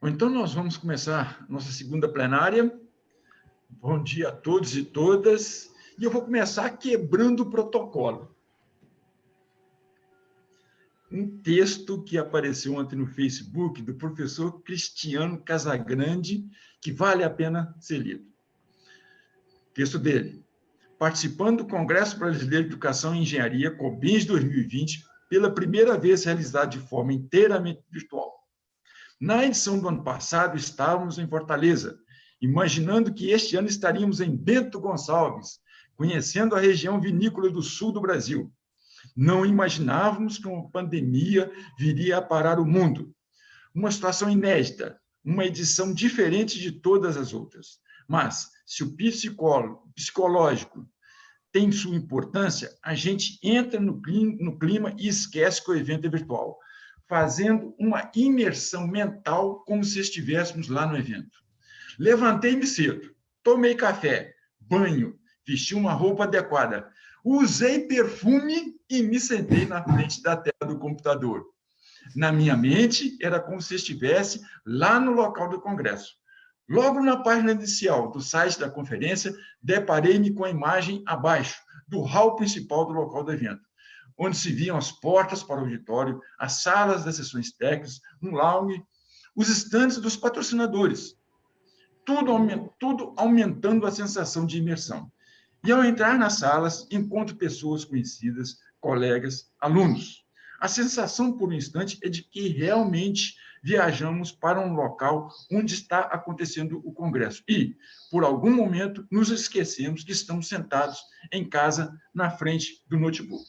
Então, nós vamos começar nossa segunda plenária. Bom dia a todos e todas. E eu vou começar quebrando o protocolo. Um texto que apareceu ontem no Facebook do professor Cristiano Casagrande, que vale a pena ser lido. Texto dele. Participando do Congresso Brasileiro de Educação e Engenharia, COBENS 2020, pela primeira vez realizado de forma inteiramente virtual. Na edição do ano passado, estávamos em Fortaleza, imaginando que este ano estaríamos em Bento Gonçalves, conhecendo a região vinícola do sul do Brasil. Não imaginávamos que uma pandemia viria a parar o mundo. Uma situação inédita, uma edição diferente de todas as outras. Mas, se o psicológico tem sua importância, a gente entra no clima e esquece que o evento é virtual, fazendo uma imersão mental como se estivéssemos lá no evento. Levantei-me cedo, tomei café, banho, vesti uma roupa adequada, usei perfume e me sentei na frente da tela do computador. Na minha mente, era como se estivesse lá no local do congresso. Logo na página inicial do site da conferência, deparei-me com a imagem abaixo do hall principal do local do evento, onde se viam as portas para o auditório, as salas das sessões técnicas, um lounge, os estandes dos patrocinadores, tudo aumentando a sensação de imersão. E ao entrar nas salas, encontro pessoas conhecidas, colegas, alunos. A sensação, por um instante, é de que realmente viajamos para um local onde está acontecendo o congresso. E, por algum momento, nos esquecemos que estamos sentados em casa, na frente do notebook.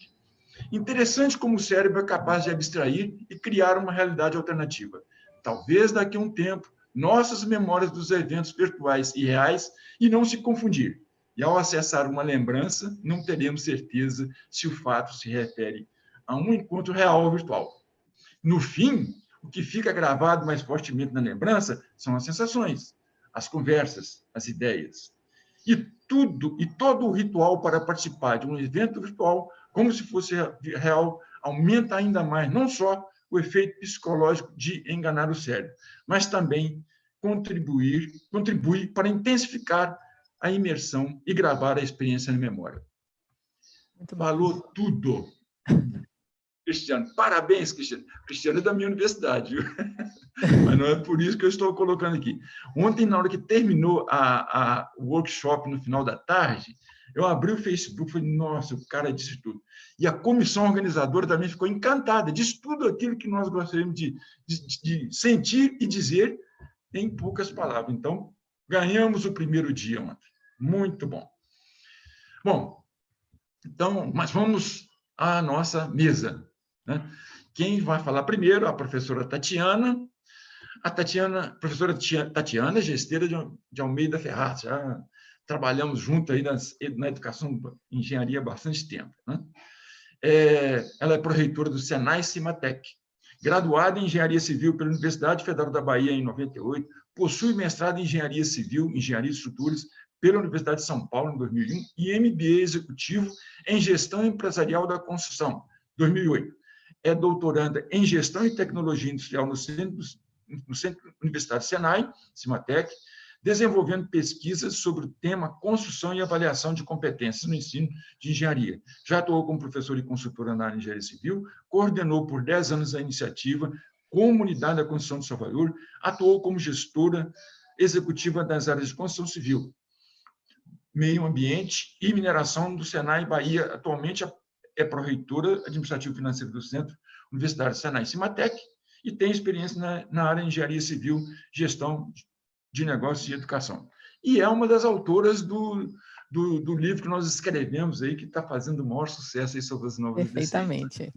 Interessante como o cérebro é capaz de abstrair e criar uma realidade alternativa. Talvez daqui a um tempo, nossas memórias dos eventos virtuais e reais irão se confundir. E ao acessar uma lembrança, não teremos certeza se o fato se refere a um encontro real ou virtual. No fim, o que fica gravado mais fortemente na lembrança são as sensações, as conversas, as ideias. E todo o ritual para participar de um evento virtual, como se fosse real, aumenta ainda mais, não só o efeito psicológico de enganar o cérebro, mas também contribui para intensificar a imersão e gravar a experiência na memória. Falou tudo. Cristiano, parabéns, Cristiano. Cristiano é da minha universidade, viu? Mas não é por isso que eu estou colocando aqui. Ontem, na hora que terminou o workshop, no final da tarde, eu abri o Facebook e falei, nossa, o cara disse tudo. E a comissão organizadora também ficou encantada, disse tudo aquilo que nós gostaríamos de sentir e dizer em poucas palavras. Então, ganhamos o primeiro dia ontem. Muito bom. Bom, então, mas vamos à nossa mesa, né? Quem vai falar primeiro? A professora Tatiana. A professora Tatiana, gesteira de Almeida Ferraz. Já trabalhamos juntos aí na educação e engenharia há bastante tempo, né? Ela é pró-reitora do Senai Cimatec, graduada em Engenharia Civil pela Universidade Federal da Bahia em 98, possui mestrado em Engenharia Civil, Engenharia de Estruturas pela Universidade de São Paulo em 2001 e MBA Executivo em Gestão Empresarial da Construção, 2008. É doutoranda em Gestão e Tecnologia Industrial no Centro Universitário Senai, Cimatec, desenvolvendo pesquisas sobre o tema construção e avaliação de competências no ensino de engenharia. Já atuou como professor e consultora na área de engenharia civil, coordenou por 10 anos a iniciativa Comunidade da Construção de Salvador, atuou como gestora executiva das áreas de construção civil, meio ambiente e mineração do Senai Bahia. Atualmente é pró-reitora administrativa financeira do Centro Universitário Senai Cimatec e tem experiência na área de engenharia civil, gestão de negócios e educação. E é uma das autoras do livro que nós escrevemos aí, que está fazendo o maior sucesso aí sobre as novas Perfeitamente.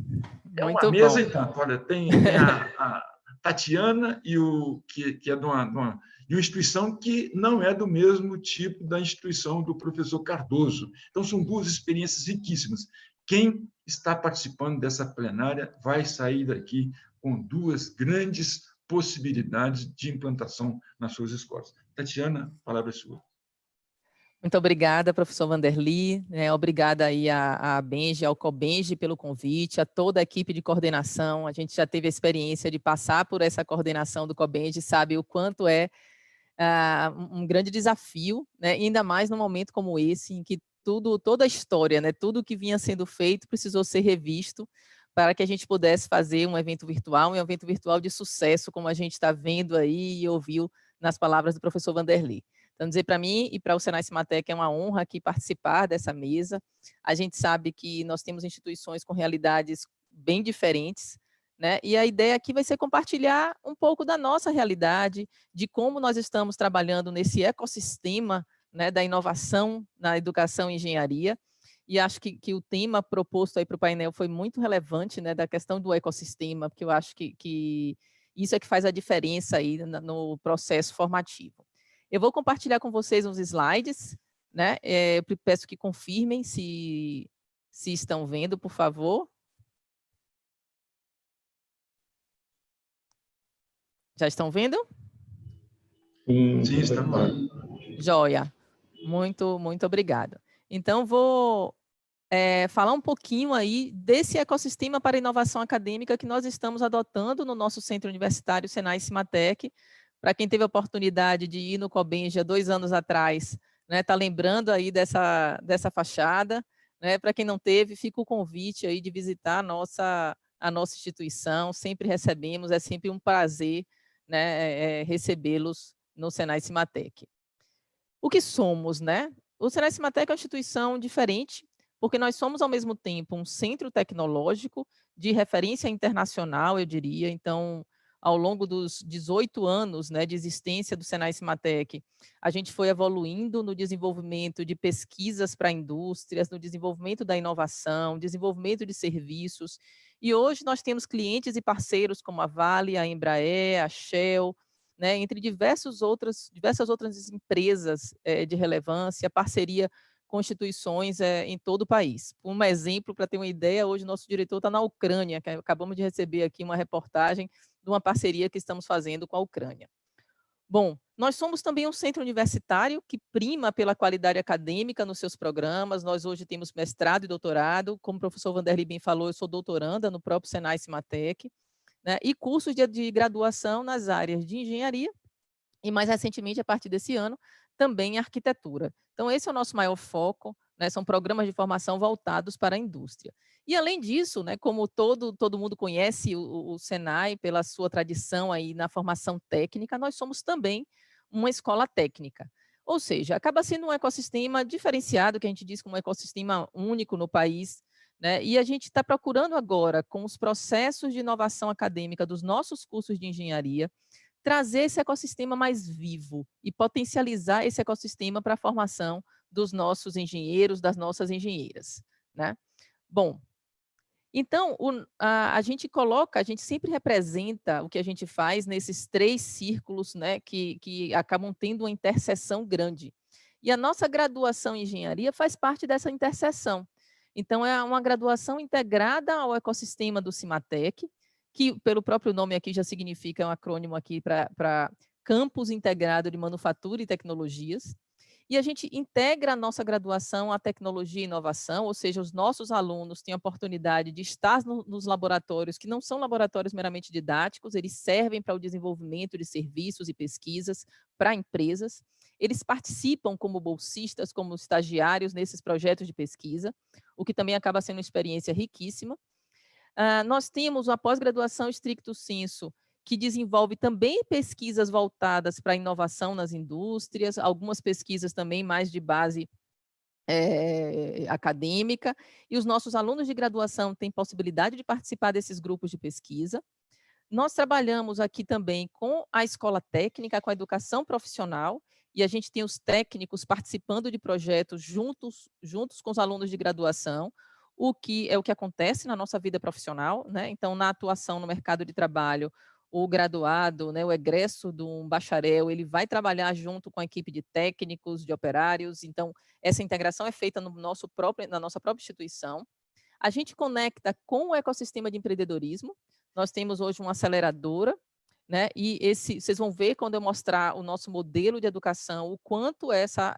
É uma mesa, então. Olha, tem a Tatiana, que é de uma instituição que não é do mesmo tipo da instituição do professor Cardoso. Então, são duas experiências riquíssimas. Quem está participando dessa plenária vai sair daqui com duas grandes possibilidades de implantação nas suas escolas. Tatiana, a palavra é sua. Muito obrigada, professor Vanderly, obrigada aí à Benji, ao Cobenji pelo convite, a toda a equipe de coordenação. A gente já teve a experiência de passar por essa coordenação do Cobenji, sabe o quanto é um grande desafio, né? Ainda mais num momento como esse, em que toda a história, né, tudo que vinha sendo feito precisou ser revisto para que a gente pudesse fazer um evento virtual de sucesso, como a gente está vendo aí e ouviu nas palavras do professor Vanderly. Então, dizer para mim e para o Senai Cimatec é uma honra aqui participar dessa mesa. A gente sabe que nós temos instituições com realidades bem diferentes, né? E a ideia aqui vai ser compartilhar um pouco da nossa realidade, de como nós estamos trabalhando nesse ecossistema, né, da inovação na educação e engenharia. E acho que o tema proposto aí para o painel foi muito relevante, né, da questão do ecossistema, porque eu acho que isso é que faz a diferença aí no processo formativo. Eu vou compartilhar com vocês uns slides, né? Eu peço que confirmem se estão vendo, por favor. Já estão vendo? Sim, estamos. Joia. Muito, muito obrigada. Então, vou falar um pouquinho aí desse ecossistema para inovação acadêmica que nós estamos adotando no nosso centro universitário Senai Cimatec. Para quem teve a oportunidade de ir no Cobenja 2 anos atrás, né, tá lembrando aí dessa fachada, né? Para quem não teve, fica o convite aí de visitar a nossa instituição. Sempre recebemos, é sempre um prazer, né, recebê-los no Senai Cimatec. O que somos, né? O Senai Cimatec é uma instituição diferente, porque nós somos, ao mesmo tempo, um centro tecnológico de referência internacional, eu diria. Então, ao longo dos 18 anos, né, de existência do Senai Cimatec, a gente foi evoluindo no desenvolvimento de pesquisas para indústrias, no desenvolvimento da inovação, desenvolvimento de serviços. E hoje nós temos clientes e parceiros como a Vale, a Embraer, a Shell, né, entre diversas outras empresas de relevância, parceria com instituições em todo o país. Um exemplo, para ter uma ideia, hoje nosso diretor está na Ucrânia, que acabamos de receber aqui uma reportagem de uma parceria que estamos fazendo com a Ucrânia. Bom, nós somos também um centro universitário que prima pela qualidade acadêmica nos seus programas. Nós hoje temos mestrado e doutorado. Como o professor Vanderly bem falou, eu sou doutoranda no próprio Senai Cimatec, né, e cursos de graduação nas áreas de engenharia e, mais recentemente, a partir desse ano, também arquitetura. Então, esse é o nosso maior foco, né, são programas de formação voltados para a indústria. E, além disso, né, como todo mundo conhece o Senai pela sua tradição aí na formação técnica, nós somos também uma escola técnica. Ou seja, acaba sendo um ecossistema diferenciado, que a gente diz como um ecossistema único no país, né? E a gente está procurando agora, com os processos de inovação acadêmica dos nossos cursos de engenharia, trazer esse ecossistema mais vivo e potencializar esse ecossistema para a formação dos nossos engenheiros, das nossas engenheiras, né? Bom, então, a gente sempre representa o que a gente faz nesses 3 círculos, né, que acabam tendo uma interseção grande. E a nossa graduação em engenharia faz parte dessa interseção. Então, é uma graduação integrada ao ecossistema do Cimatec, que pelo próprio nome aqui já significa, é um acrônimo aqui para Campus Integrado de Manufatura e Tecnologias. E a gente integra a nossa graduação à tecnologia e inovação, ou seja, os nossos alunos têm a oportunidade de estar nos laboratórios, que não são laboratórios meramente didáticos, eles servem para o desenvolvimento de serviços e pesquisas para empresas. Eles participam como bolsistas, como estagiários nesses projetos de pesquisa, o que também acaba sendo uma experiência riquíssima. Nós temos a pós-graduação stricto sensu, que desenvolve também pesquisas voltadas para a inovação nas indústrias, algumas pesquisas também mais de base acadêmica, e os nossos alunos de graduação têm possibilidade de participar desses grupos de pesquisa. Nós trabalhamos aqui também com a escola técnica, com a educação profissional, e a gente tem os técnicos participando de projetos juntos com os alunos de graduação, o que acontece na nossa vida profissional, né? Então, na atuação no mercado de trabalho, o graduado, né, o egresso de um bacharel, ele vai trabalhar junto com a equipe de técnicos, de operários. Então, essa integração é feita na nossa própria instituição. A gente conecta com o ecossistema de empreendedorismo. Nós temos hoje uma aceleradora né? E vocês vão ver quando eu mostrar o nosso modelo de educação, o quanto essa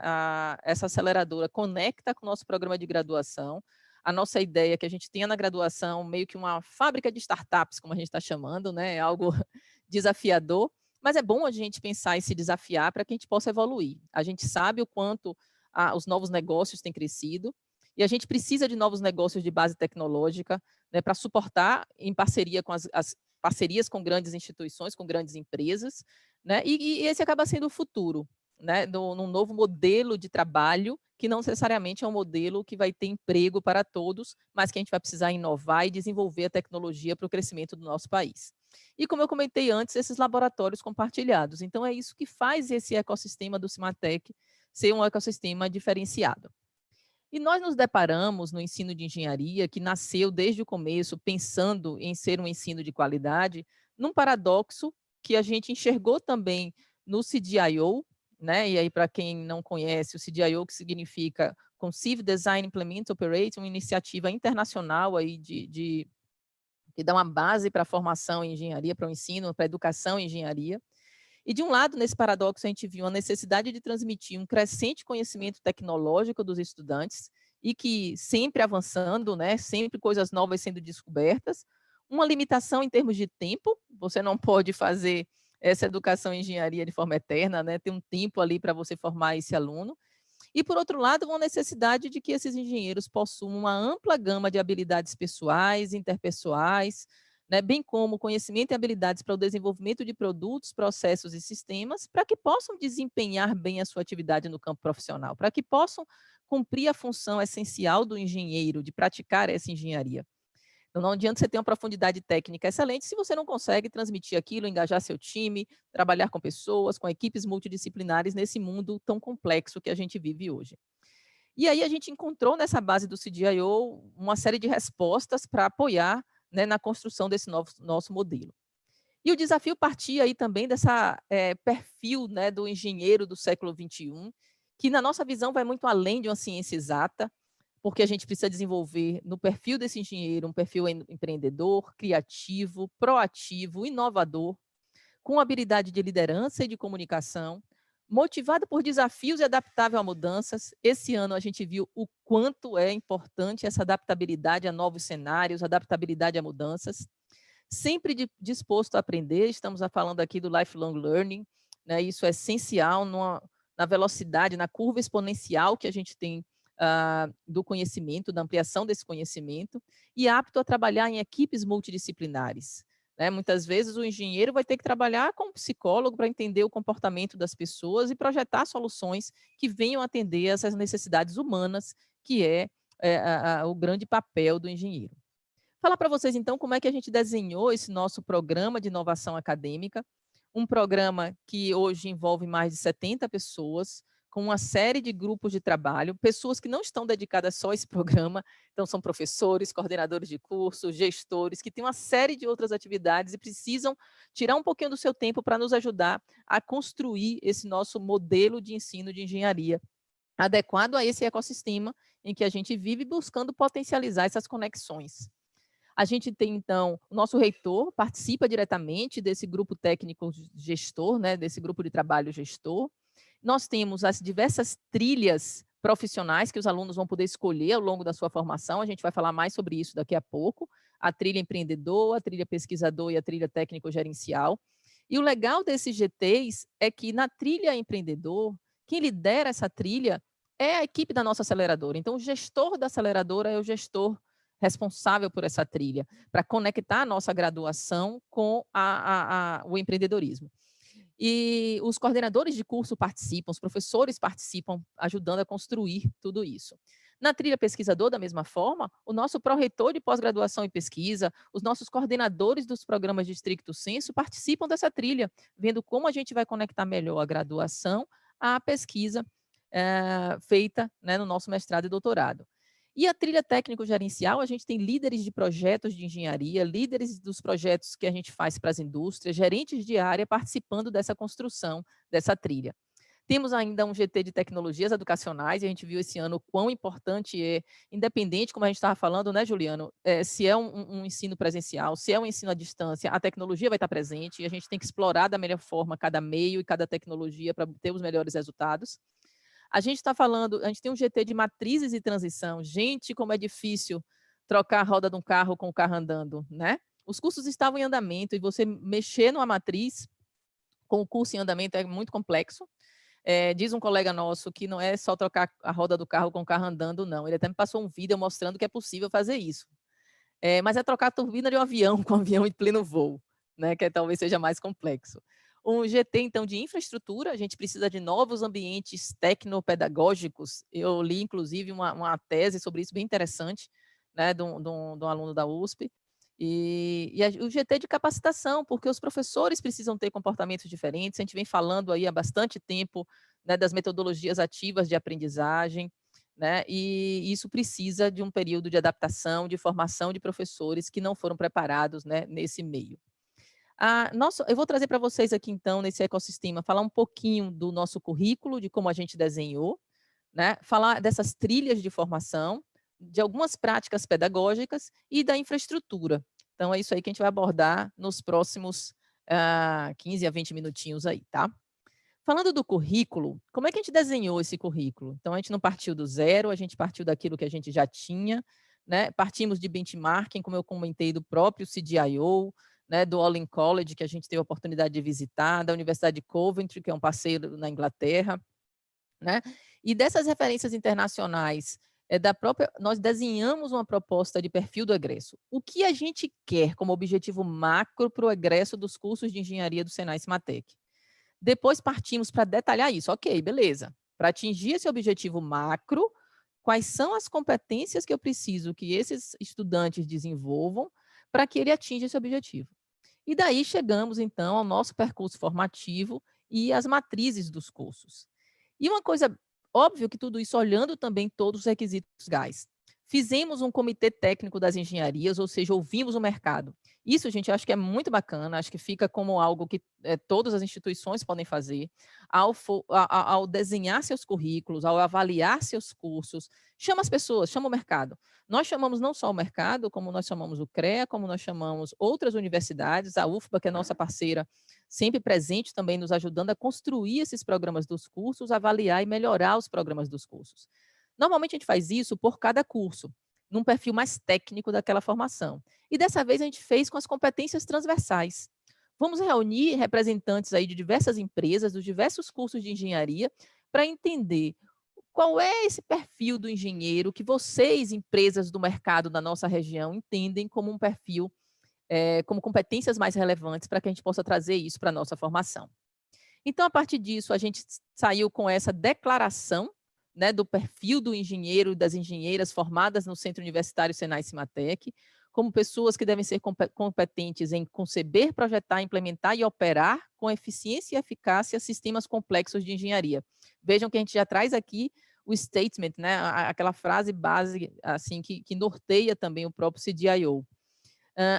aceleradora conecta com o nosso programa de graduação. A nossa ideia é que a gente tenha na graduação meio que uma fábrica de startups, como a gente está chamando, né? É algo desafiador, mas é bom a gente pensar e se desafiar para que a gente possa evoluir. A gente sabe o quanto os novos negócios têm crescido, e a gente precisa de novos negócios de base tecnológica, né, para suportar em parceria com as parcerias com grandes instituições, com grandes empresas, né, e esse acaba sendo o futuro, né, num novo modelo de trabalho, que não necessariamente é um modelo que vai ter emprego para todos, mas que a gente vai precisar inovar e desenvolver a tecnologia para o crescimento do nosso país. E como eu comentei antes, esses laboratórios compartilhados. Então, é isso que faz esse ecossistema do Cimatec ser um ecossistema diferenciado. E nós nos deparamos no ensino de engenharia, que nasceu desde o começo pensando em ser um ensino de qualidade, num paradoxo que a gente enxergou também no CDIO, né? E aí, para quem não conhece, o CDIO, que significa Conceive, Design, Implement, Operate, uma iniciativa internacional aí que dá uma base para a formação em engenharia, para o ensino, para a educação em engenharia. E, de um lado, nesse paradoxo, a gente viu a necessidade de transmitir um crescente conhecimento tecnológico dos estudantes e que sempre avançando, né, sempre coisas novas sendo descobertas, uma limitação em termos de tempo, você não pode fazer essa educação em engenharia de forma eterna, né, tem um tempo ali para você formar esse aluno, e, por outro lado, uma necessidade de que esses engenheiros possuam uma ampla gama de habilidades pessoais, interpessoais, né, bem como conhecimento e habilidades para o desenvolvimento de produtos, processos e sistemas, para que possam desempenhar bem a sua atividade no campo profissional, para que possam cumprir a função essencial do engenheiro, de praticar essa engenharia. Então, não adianta você ter uma profundidade técnica excelente se você não consegue transmitir aquilo, engajar seu time, trabalhar com pessoas, com equipes multidisciplinares nesse mundo tão complexo que a gente vive hoje. E aí a gente encontrou nessa base do CDIO uma série de respostas para apoiar, né, na construção desse nosso modelo. E o desafio partia aí também dessa perfil, né, do engenheiro do século XXI, que na nossa visão vai muito além de uma ciência exata, porque a gente precisa desenvolver no perfil desse engenheiro um perfil empreendedor, criativo, proativo, inovador, com habilidade de liderança e de comunicação, motivado por desafios e adaptável a mudanças. Esse ano a gente viu o quanto é importante essa adaptabilidade a novos cenários, adaptabilidade a mudanças, sempre disposto a aprender. Estamos falando aqui do lifelong learning, né? Isso é essencial na velocidade, na curva exponencial que a gente tem do conhecimento, da ampliação desse conhecimento, e apto a trabalhar em equipes multidisciplinares, né? Muitas vezes o engenheiro vai ter que trabalhar com um psicólogo para entender o comportamento das pessoas e projetar soluções que venham atender essas necessidades humanas, que é o grande papel do engenheiro. Falar para vocês, então, como é que a gente desenhou esse nosso programa de inovação acadêmica, um programa que hoje envolve mais de 70 pessoas, com uma série de grupos de trabalho, pessoas que não estão dedicadas só a esse programa, então são professores, coordenadores de curso, gestores, que têm uma série de outras atividades e precisam tirar um pouquinho do seu tempo para nos ajudar a construir esse nosso modelo de ensino de engenharia, adequado a esse ecossistema em que a gente vive, buscando potencializar essas conexões. A gente tem, então, o nosso reitor participa diretamente desse grupo técnico gestor, né, desse grupo de trabalho gestor. Nós temos as diversas trilhas profissionais que os alunos vão poder escolher ao longo da sua formação. A gente vai falar mais sobre isso daqui a pouco. A trilha empreendedor, a trilha pesquisador e a trilha técnico-gerencial. E o legal desses GTs é que na trilha empreendedor, quem lidera essa trilha é a equipe da nossa aceleradora. Então, o gestor da aceleradora é o gestor responsável por essa trilha, para conectar a nossa graduação com o empreendedorismo. E os coordenadores de curso participam, os professores participam, ajudando a construir tudo isso. Na trilha pesquisador, da mesma forma, o nosso pró-reitor de pós-graduação e pesquisa, os nossos coordenadores dos programas de stricto sensu participam dessa trilha, vendo como a gente vai conectar melhor a graduação à pesquisa feita, né, no nosso mestrado e doutorado. E a trilha técnico-gerencial, a gente tem líderes de projetos de engenharia, líderes dos projetos que a gente faz para as indústrias, gerentes de área participando dessa construção, dessa trilha. Temos ainda um GT de tecnologias educacionais, e a gente viu esse ano o quão importante é, independente, como a gente estava falando, né, Juliano, se é um ensino presencial, se é um ensino à distância, a tecnologia vai estar presente, e a gente tem que explorar da melhor forma cada meio e cada tecnologia para ter os melhores resultados. A gente está falando, a gente tem um GT de matrizes e transição. Gente, como é difícil trocar a roda de um carro com o carro andando, né? Os cursos estavam em andamento e você mexer numa matriz com o curso em andamento é muito complexo. Diz um colega nosso que não é só trocar a roda do carro com o carro andando, não. Ele até me passou um vídeo mostrando que é possível fazer isso. Mas é trocar a turbina de um avião com um avião em pleno voo, né? Que talvez seja mais complexo. Um GT, então, de infraestrutura, a gente precisa de novos ambientes tecnopedagógicos. Eu li, inclusive, uma tese sobre isso bem interessante, né, de um aluno da USP. O GT de capacitação, porque os professores precisam ter comportamentos diferentes. A gente vem falando aí há bastante tempo, né, das metodologias ativas de aprendizagem, né, e isso precisa de um período de adaptação, de formação de professores que não foram preparados, né, nesse meio. Eu vou trazer para vocês aqui, então, nesse ecossistema, falar um pouquinho do nosso currículo, de como a gente desenhou, né? Falar dessas trilhas de formação, de algumas práticas pedagógicas e da infraestrutura. Então, é isso aí que a gente vai abordar nos próximos 15 a 20 minutinhos aí, tá? Falando do currículo, como é que a gente desenhou esse currículo? Então, a gente não partiu do zero, a gente partiu daquilo que a gente já tinha, né? Partimos de benchmarking, como eu comentei, do próprio CDIO, né, do All in College, que a gente teve a oportunidade de visitar, da Universidade de Coventry, que é um parceiro na Inglaterra, né? E dessas referências internacionais, nós desenhamos uma proposta de perfil do egresso. O que a gente quer como objetivo macro para o egresso dos cursos de engenharia do Senai Cimatec? Depois partimos para detalhar isso. Ok, beleza. Para atingir esse objetivo macro, quais são as competências que eu preciso que esses estudantes desenvolvam para que ele atinja esse objetivo? E daí chegamos, então, ao nosso percurso formativo e às matrizes dos cursos. E uma coisa, óbvio que tudo isso olhando também todos os requisitos GAIS. Fizemos um comitê técnico das engenharias, ou seja, ouvimos o mercado. Isso, gente, eu acho que é muito bacana, acho que fica como algo que todas as instituições podem fazer, ao desenhar seus currículos, ao avaliar seus cursos, chama as pessoas, chama o mercado. Nós chamamos não só o mercado, como nós chamamos o CREA, como nós chamamos outras universidades, a UFBA, que é nossa parceira, sempre presente também nos ajudando a construir esses programas dos cursos, avaliar e melhorar os programas dos cursos. Normalmente a gente faz isso por cada curso, num perfil mais técnico daquela formação. E dessa vez a gente fez com as competências transversais. Vamos reunir representantes aí de diversas empresas, dos diversos cursos de engenharia, para entender qual é esse perfil do engenheiro que vocês, empresas do mercado da nosa região, entendem como um perfil, como competências mais relevantes para que a gente possa trazer isso para a nossa formação. Então, a partir disso, a gente saiu com essa declaração, né, do perfil do engenheiro e das engenheiras formadas no Centro Universitário Senai Cimatec, como pessoas que devem ser competentes em conceber, projetar, implementar e operar com eficiência e eficácia sistemas complexos de engenharia. Vejam que a gente já traz aqui o statement, né, aquela frase base assim, que norteia também o próprio CDIO.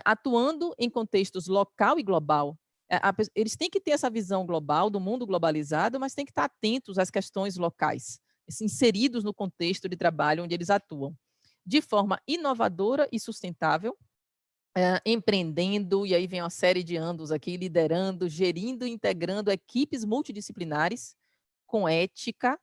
Atuando em contextos local e global. Eles têm que ter essa visão global do mundo globalizado, mas têm que estar atentos às questões locais, inseridos no contexto de trabalho onde eles atuam, de forma inovadora e sustentável, empreendendo, e aí vem uma série de andos aqui, liderando, gerindo e integrando equipes multidisciplinares com ética,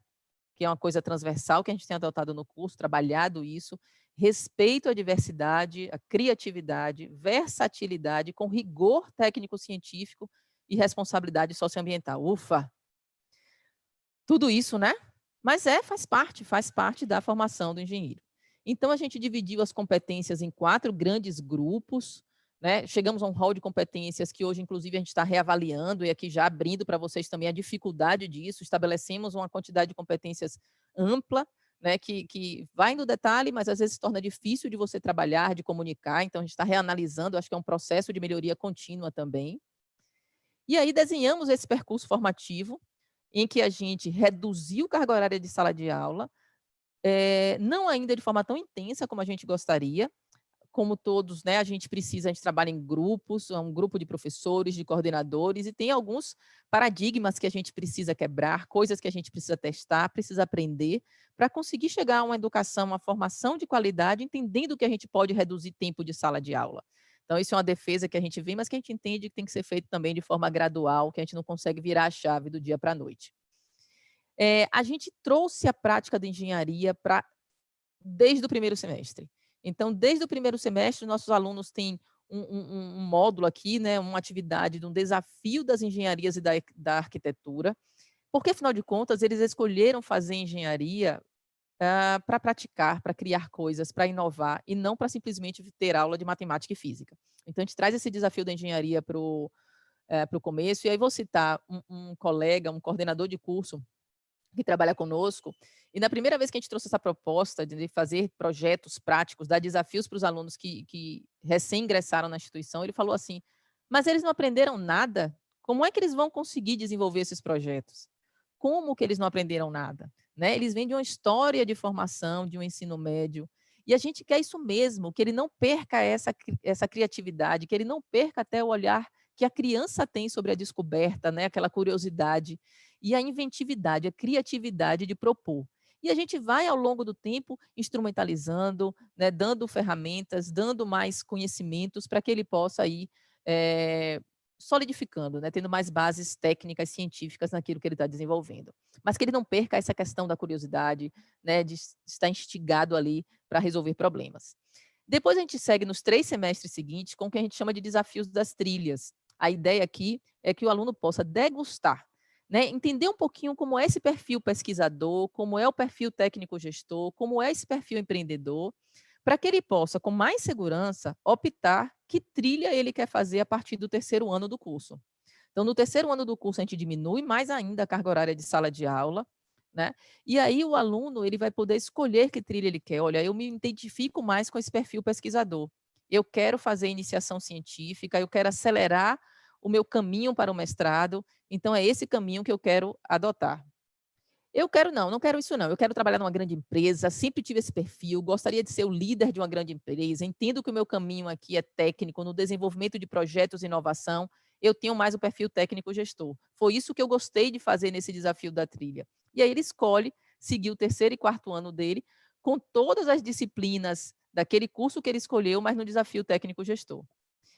que é uma coisa transversal que a gente tem adotado no curso, trabalhado isso, respeito à diversidade, à criatividade, versatilidade, com rigor técnico-científico e responsabilidade socioambiental. Ufa! Tudo isso, né? Mas faz parte da formação do engenheiro. Então, a gente dividiu as competências em 4 grandes grupos, né? Chegamos a um hall de competências que hoje, inclusive, a gente está reavaliando e aqui já abrindo para vocês também a dificuldade disso, estabelecemos uma quantidade de competências ampla, né? Que vai no detalhe, mas às vezes se torna difícil de você trabalhar, de comunicar, então a gente está reanalisando, acho que é um processo de melhoria contínua também. E aí desenhamos esse percurso formativo, em que a gente reduziu carga horária de sala de aula, não ainda de forma tão intensa como a gente gostaria, como todos, né, a gente trabalha em grupos, é um grupo de professores, de coordenadores, e tem alguns paradigmas que a gente precisa quebrar, coisas que a gente precisa testar, precisa aprender, para conseguir chegar a uma educação, uma formação de qualidade, entendendo que a gente pode reduzir tempo de sala de aula. Então, isso é uma defesa que a gente vê, mas que a gente entende que tem que ser feito também de forma gradual, que a gente não consegue virar a chave do dia para a noite. A gente trouxe a prática da engenharia desde o primeiro semestre. Então, desde o primeiro semestre, nossos alunos têm um módulo aqui, né, uma atividade de um desafio das engenharias e da arquitetura, porque, afinal de contas, eles escolheram fazer engenharia para praticar, para criar coisas, para inovar, e não para simplesmente ter aula de matemática e física. Então, a gente traz esse desafio da engenharia para o começo, e aí vou citar um colega, um coordenador de curso, que trabalha conosco, e na primeira vez que a gente trouxe essa proposta de fazer projetos práticos, dar desafios para os alunos que recém-ingressaram na instituição, ele falou assim: mas eles não aprenderam nada? Como é que eles vão conseguir desenvolver esses projetos? Como que eles não aprenderam nada? Né? Eles vêm de uma história de formação, de um ensino médio, e a gente quer isso mesmo, que ele não perca essa criatividade, que ele não perca até o olhar que a criança tem sobre a descoberta, né? Aquela curiosidade e a inventividade, a criatividade de propor. E a gente vai, ao longo do tempo, instrumentalizando, né, dando ferramentas, dando mais conhecimentos para que ele possa ir solidificando, né, tendo mais bases técnicas, científicas naquilo que ele está desenvolvendo. Mas que ele não perca essa questão da curiosidade, né, de estar instigado ali para resolver problemas. Depois a gente segue nos 3 semestres seguintes com o que a gente chama de desafios das trilhas. A ideia aqui é que o aluno possa degustar, né, entender um pouquinho como é esse perfil pesquisador, como é o perfil técnico-gestor, como é esse perfil empreendedor, para que ele possa, com mais segurança, optar que trilha ele quer fazer a partir do 3º ano do curso. Então, no 3º ano do curso, a gente diminui mais ainda a carga horária de sala de aula, né? E aí o aluno ele vai poder escolher que trilha ele quer. Olha, eu me identifico mais com esse perfil pesquisador. Eu quero fazer iniciação científica, eu quero acelerar o meu caminho para o mestrado, então é esse caminho que eu quero adotar. Eu quero não quero isso não, eu quero trabalhar numa grande empresa, sempre tive esse perfil, gostaria de ser o líder de uma grande empresa, entendo que o meu caminho aqui é técnico, no desenvolvimento de projetos e inovação, eu tenho mais o perfil técnico-gestor. Foi isso que eu gostei de fazer nesse desafio da trilha. E aí ele escolhe seguir o 3º e 4º ano dele, com todas as disciplinas daquele curso que ele escolheu, mas no desafio técnico-gestor.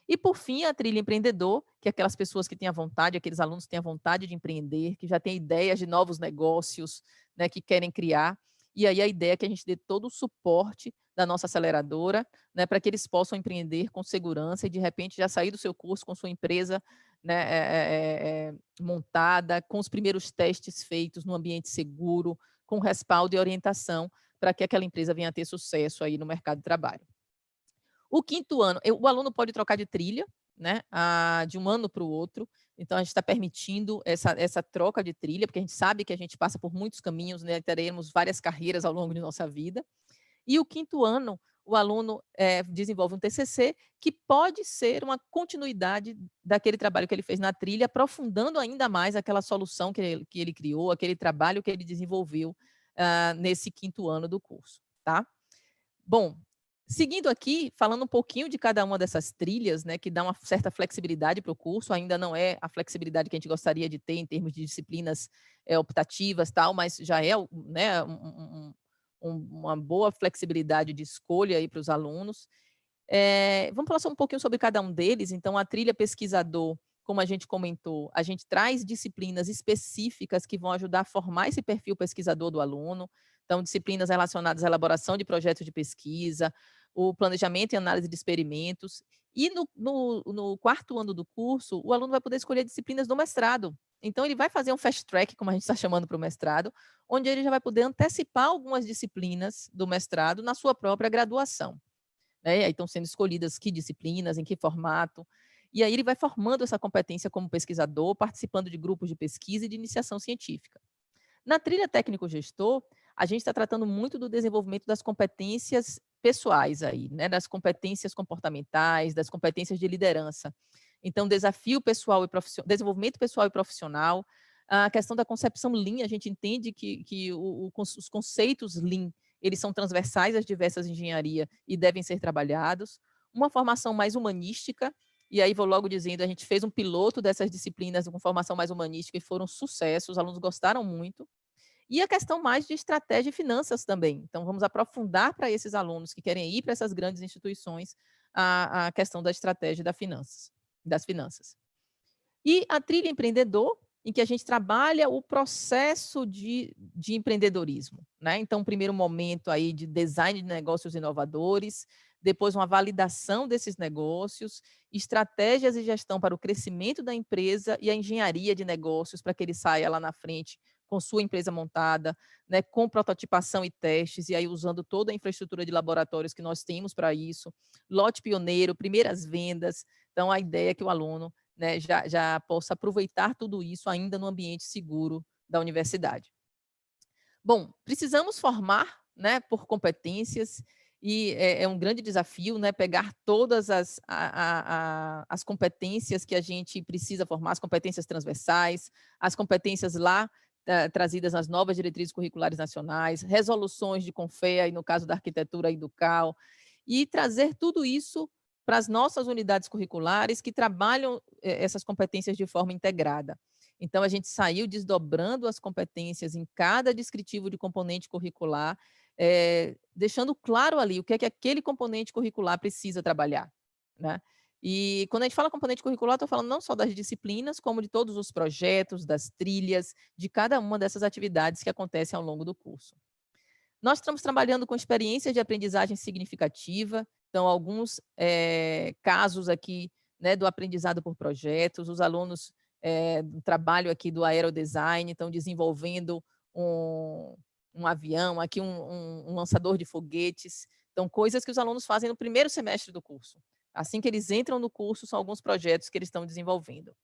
E, por fim, a trilha empreendedor, que é aquelas pessoas que têm a vontade, aqueles alunos que têm a vontade de empreender, que já têm ideias de novos negócios, né, que querem criar. E aí a ideia é que a gente dê todo o suporte da nossa aceleradora, né, para que eles possam empreender com segurança e, de repente, já sair do seu curso com sua empresa, né, montada, com os primeiros testes feitos no ambiente seguro, com respaldo e orientação, para que aquela empresa venha a ter sucesso aí no mercado de trabalho. O 5º ano, o aluno pode trocar de trilha, né, de um ano para o outro, então a gente está permitindo essa troca de trilha, porque a gente sabe que a gente passa por muitos caminhos, né, teremos várias carreiras ao longo de nossa vida. E o 5º ano, o aluno desenvolve um TCC que pode ser uma continuidade daquele trabalho que ele fez na trilha, aprofundando ainda mais aquela solução que ele criou, aquele trabalho que ele desenvolveu nesse 5º ano do curso, tá? Bom, seguindo aqui, falando um pouquinho de cada uma dessas trilhas, né, que dá uma certa flexibilidade para o curso, ainda não é a flexibilidade que a gente gostaria de ter em termos de disciplinas optativas, tal, mas já é, né, uma boa flexibilidade de escolha aí para os alunos. Vamos falar só um pouquinho sobre cada um deles. Então, a trilha pesquisador, como a gente comentou, a gente traz disciplinas específicas que vão ajudar a formar esse perfil pesquisador do aluno. Então, disciplinas relacionadas à elaboração de projetos de pesquisa, o planejamento e análise de experimentos. E no 4º ano do curso, o aluno vai poder escolher disciplinas do mestrado. Então, ele vai fazer um fast track, como a gente está chamando para o mestrado, onde ele já vai poder antecipar algumas disciplinas do mestrado na sua própria graduação. Né? Aí estão sendo escolhidas que disciplinas, em que formato. E aí ele vai formando essa competência como pesquisador, participando de grupos de pesquisa e de iniciação científica. Na trilha técnico-gestor, a gente está tratando muito do desenvolvimento das competências pessoais aí, né? Das competências comportamentais, das competências de liderança. Então, desafio pessoal e desenvolvimento pessoal e profissional, a questão da concepção Lean, a gente entende que os conceitos Lean, eles são transversais às diversas engenharias e devem ser trabalhados. uma formação mais humanística, e aí vou logo dizendo, a gente fez um piloto dessas disciplinas com formação mais humanística e foram sucesso, os alunos gostaram muito. E a questão mais de estratégia e finanças também. Então, vamos aprofundar para esses alunos que querem ir para essas grandes instituições a questão da estratégia das finanças. E a trilha empreendedor, em que a gente trabalha o processo de empreendedorismo, né? Então, primeiro momento aí de design de negócios inovadores, depois uma validação desses negócios, estratégias e gestão para o crescimento da empresa e a engenharia de negócios para que ele saia lá na frente com sua empresa montada, né, com prototipação e testes, e aí usando toda a infraestrutura de laboratórios que nós temos para isso, lote pioneiro, primeiras vendas. Então, a ideia é que o aluno, né, já possa aproveitar tudo isso ainda no ambiente seguro da universidade. Bom, precisamos formar, né, por competências, e é um grande desafio, né, pegar todas as competências que a gente precisa formar, as competências transversais, as competências lá trazidas nas novas diretrizes curriculares nacionais, resoluções de CONFEA, e no caso da arquitetura e do CAL, e trazer tudo isso para as nossas unidades curriculares que trabalham essas competências de forma integrada. Então, a gente saiu desdobrando as competências em cada descritivo de componente curricular, deixando claro ali o que é que aquele componente curricular precisa trabalhar, né? E quando a gente fala componente curricular, estou falando não só das disciplinas, como de todos os projetos, das trilhas, de cada uma dessas atividades que acontecem ao longo do curso. Nós estamos trabalhando com experiências de aprendizagem significativa, então, alguns casos aqui, né, do aprendizado por projetos, os alunos do trabalho aqui do aerodesign estão desenvolvendo um avião, aqui um lançador de foguetes, então, coisas que os alunos fazem no primeiro semestre do curso. Assim que eles entram no curso, são alguns projetos que eles estão desenvolvendo.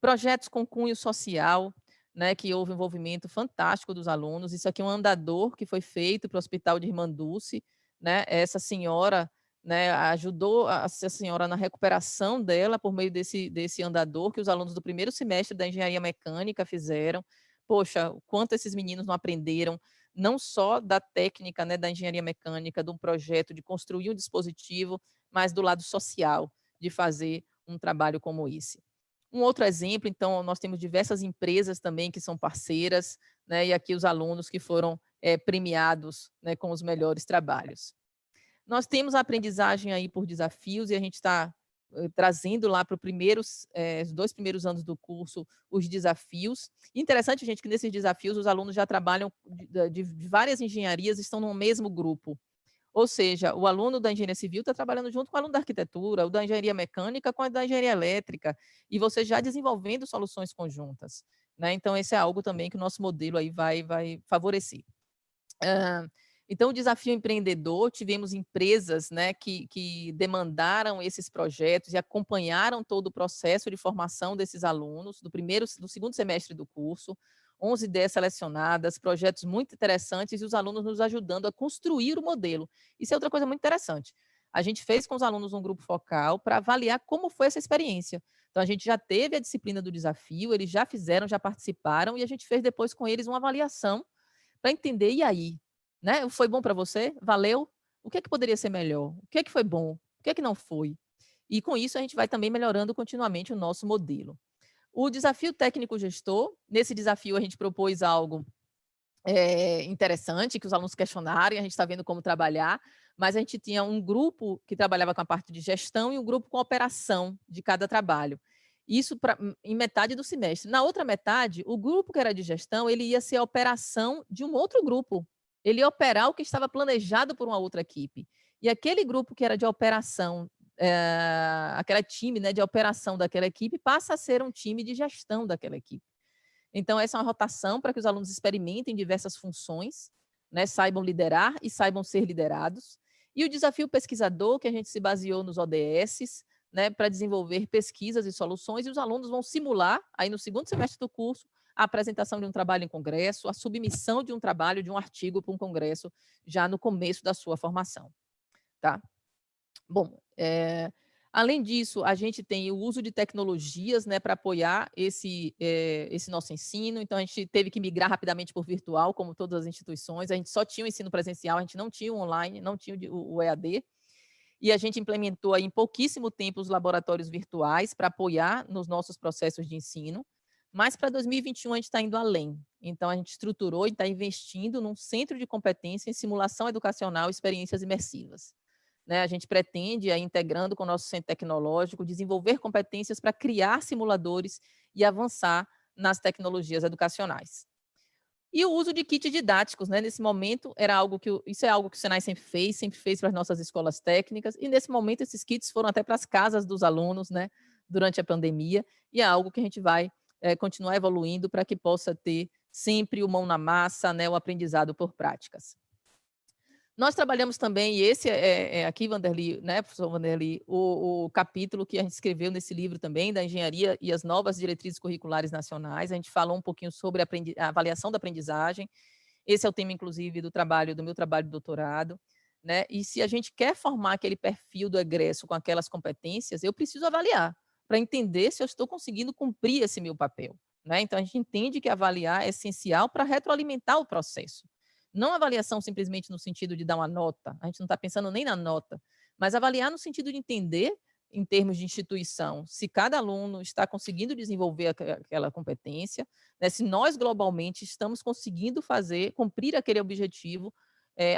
Projetos com cunho social, né, que houve um envolvimento fantástico dos alunos. Isso aqui é um andador que foi feito para o Hospital de Irmã Dulce, né? Essa senhora, né, ajudou a senhora na recuperação dela por meio desse andador que os alunos do primeiro semestre da engenharia mecânica fizeram. Poxa, o quanto esses meninos não aprenderam, não só da técnica, né, da engenharia mecânica, do projeto de construir um dispositivo, mas do lado social, de fazer um trabalho como esse. Um outro exemplo, então, nós temos diversas empresas também que são parceiras, né, e aqui os alunos que foram premiados, né, com os melhores trabalhos. Nós temos a aprendizagem aí por desafios e a gente está trazendo lá para os 2 primeiros anos do curso os desafios. Interessante, gente, que nesses desafios os alunos já trabalham de várias engenharias, estão no mesmo grupo. Ou seja, o aluno da engenharia civil está trabalhando junto com o aluno da arquitetura, o da engenharia mecânica com a da engenharia elétrica, e você já desenvolvendo soluções conjuntas, né? Então, esse é algo também que o nosso modelo aí vai favorecer. Então, o desafio empreendedor, tivemos empresas, né, que demandaram esses projetos e acompanharam todo o processo de formação desses alunos, do segundo semestre do curso, 11 ideias selecionadas, projetos muito interessantes e os alunos nos ajudando a construir o modelo. Isso é outra coisa muito interessante. A gente fez com os alunos um grupo focal para avaliar como foi essa experiência. Então, a gente já teve a disciplina do desafio, eles já fizeram, já participaram, e a gente fez depois com eles uma avaliação para entender, e aí? Né? Foi bom para você? Valeu? O que é que poderia ser melhor? O que é que foi bom? O que é que não foi? E com isso a gente vai também melhorando continuamente o nosso modelo. O desafio técnico gestor, nesse desafio a gente propôs algo interessante, que os alunos questionaram, e a gente está vendo como trabalhar, mas a gente tinha um grupo que trabalhava com a parte de gestão e um grupo com operação de cada trabalho. Isso em metade do semestre. Na outra metade, o grupo que era de gestão, ele ia ser a operação de um outro grupo. Ele ia operar o que estava planejado por uma outra equipe. E aquele grupo que era de operação, aquele time, né, de operação daquela equipe, passa a ser um time de gestão daquela equipe. Então, essa é uma rotação para que os alunos experimentem diversas funções, né, saibam liderar e saibam ser liderados. E o desafio pesquisador, que a gente se baseou nos ODS, né, para desenvolver pesquisas e soluções, e os alunos vão simular, aí no segundo semestre do curso, a apresentação de um trabalho em congresso, a submissão de um trabalho, de um artigo para um congresso, já no começo da sua formação. Tá? Bom, além disso, a gente tem o uso de tecnologias, né, para apoiar esse nosso ensino. Então, a gente teve que migrar rapidamente por virtual, como todas as instituições. A gente só tinha o ensino presencial, a gente não tinha o online, não tinha o EAD. e a gente implementou aí em pouquíssimo tempo os laboratórios virtuais para apoiar nos nossos processos de ensino, mas para 2021 a gente está indo além. Então, a gente estruturou e está investindo num centro de competência em simulação educacional e experiências imersivas. Né? A gente pretende, aí, integrando com o nosso centro tecnológico, desenvolver competências para criar simuladores e avançar nas tecnologias educacionais. E o uso de kits didáticos, né? Nesse momento, isso é algo que o Senai sempre fez para as nossas escolas técnicas, e nesse momento esses kits foram até para as casas dos alunos, né? Durante a pandemia, e é algo que a gente vai continuar evoluindo para que possa ter sempre o mão na massa, né? O aprendizado por práticas. Nós trabalhamos também, e esse aqui, Vanderly, né, professor Vanderly, o capítulo que a gente escreveu nesse livro também, da engenharia e as novas diretrizes curriculares nacionais. A gente falou um pouquinho sobre a avaliação da aprendizagem. Esse é o tema, inclusive, do meu trabalho de doutorado. Né? E se a gente quer formar aquele perfil do egresso com aquelas competências, eu preciso avaliar, para entender se eu estou conseguindo cumprir esse meu papel. Né? Então, a gente entende que avaliar é essencial para retroalimentar o processo. Não avaliação simplesmente no sentido de dar uma nota, a gente não está pensando nem na nota, mas avaliar no sentido de entender, em termos de instituição, se cada aluno está conseguindo desenvolver aquela competência, né, se nós globalmente estamos conseguindo cumprir aquele objetivo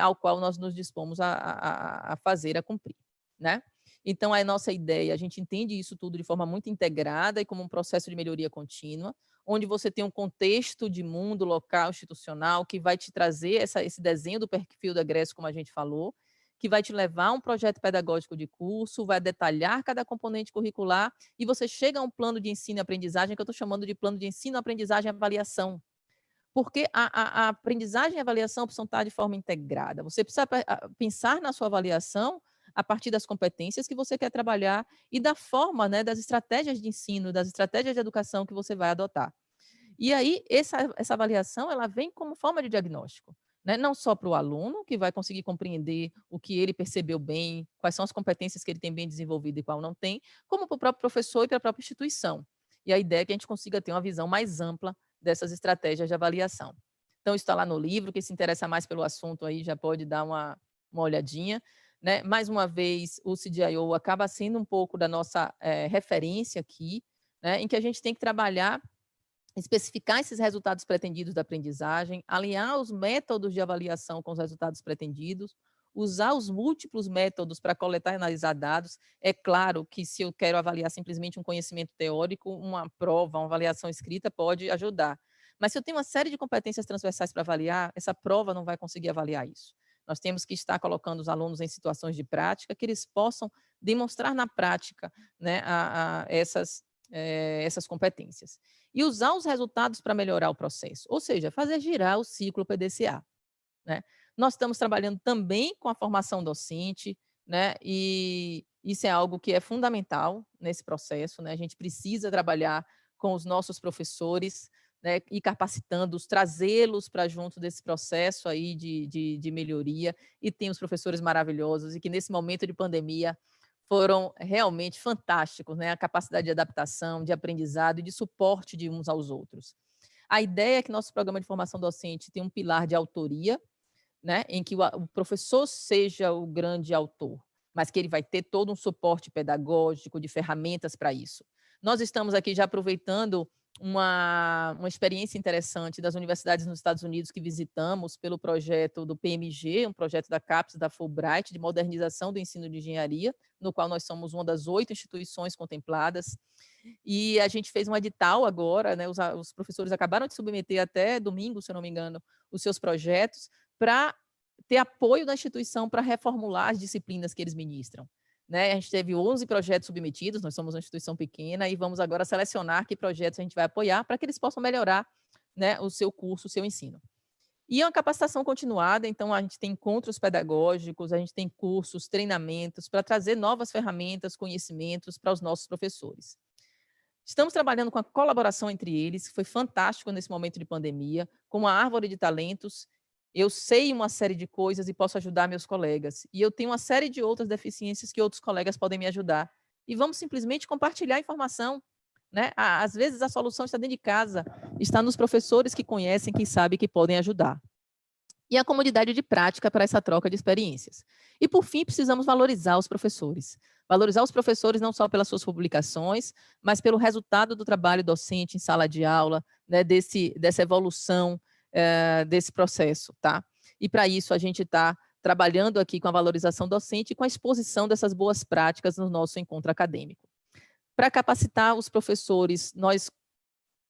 ao qual nós nos dispomos a fazer, a cumprir. Né? Então, a nossa ideia, a gente entende isso tudo de forma muito integrada e como um processo de melhoria contínua, onde você tem um contexto de mundo local, institucional, que vai te trazer esse desenho do perfil do egresso, como a gente falou, que vai te levar a um projeto pedagógico de curso, vai detalhar cada componente curricular, e você chega a um plano de ensino e aprendizagem, que eu estou chamando de plano de ensino, aprendizagem e avaliação. Porque a aprendizagem e a avaliação precisam estar de forma integrada. Você precisa pensar na sua avaliação a partir das competências que você quer trabalhar e da forma, né, das estratégias de ensino, das estratégias de educação que você vai adotar. E aí, essa avaliação, ela vem como forma de diagnóstico, né? Não só para o aluno, que vai conseguir compreender o que ele percebeu bem, quais são as competências que ele tem bem desenvolvido e qual não tem, como para o próprio professor e para a própria instituição. E a ideia é que a gente consiga ter uma visão mais ampla dessas estratégias de avaliação. Então, isso está lá no livro, quem se interessa mais pelo assunto aí já pode dar uma olhadinha. Né? Mais uma vez, o CDIO acaba sendo um pouco da nossa referência aqui, né? Em que a gente tem que trabalhar, especificar esses resultados pretendidos da aprendizagem, alinhar os métodos de avaliação com os resultados pretendidos, usar os múltiplos métodos para coletar e analisar dados. É claro que se eu quero avaliar simplesmente um conhecimento teórico, uma prova, uma avaliação escrita pode ajudar. Mas se eu tenho uma série de competências transversais para avaliar, essa prova não vai conseguir avaliar isso. Nós temos que estar colocando os alunos em situações de prática, que eles possam demonstrar na prática, né, essas competências. E usar os resultados para melhorar o processo, ou seja, fazer girar o ciclo PDCA. Né? Nós estamos trabalhando também com a formação docente, né? E isso é algo que é fundamental nesse processo. Né? A gente precisa trabalhar com os nossos professores, né, e capacitando-os, trazê-los para junto desse processo aí de melhoria, e tem os professores maravilhosos, e que nesse momento de pandemia foram realmente fantásticos, né, a capacidade de adaptação, de aprendizado e de suporte de uns aos outros. A ideia é que nosso programa de formação docente tem um pilar de autoria, né, em que o professor seja o grande autor, mas que ele vai ter todo um suporte pedagógico, de ferramentas para isso. Nós estamos aqui já aproveitando uma experiência interessante das universidades nos Estados Unidos que visitamos pelo projeto do PMG, um projeto da CAPES, da Fulbright, de modernização do ensino de engenharia, no qual nós somos uma das 8 instituições contempladas. E a gente fez um edital agora, né, os professores acabaram de submeter até domingo, se eu não me engano, os seus projetos, para ter apoio da instituição para reformular as disciplinas que eles ministram. Né? A gente teve 11 projetos submetidos, nós somos uma instituição pequena, e vamos agora selecionar que projetos a gente vai apoiar para que eles possam melhorar, né, o seu curso, o seu ensino. E é uma capacitação continuada, então a gente tem encontros pedagógicos, a gente tem cursos, treinamentos, para trazer novas ferramentas, conhecimentos para os nossos professores. Estamos trabalhando com a colaboração entre eles, que foi fantástico nesse momento de pandemia, com uma árvore de talentos. Eu sei uma série de coisas e posso ajudar meus colegas. E eu tenho uma série de outras deficiências que outros colegas podem me ajudar. E vamos simplesmente compartilhar informação. Né? Às vezes a solução está dentro de casa, está nos professores que conhecem, que sabem que podem ajudar. e a comodidade de prática para essa troca de experiências. E, por fim, precisamos valorizar os professores. Valorizar os professores não só pelas suas publicações, mas pelo resultado do trabalho docente em sala de aula, né, dessa evolução desse processo, tá? E, para isso, a gente está trabalhando aqui com a valorização docente e com a exposição dessas boas práticas no nosso encontro acadêmico. Para capacitar os professores, nós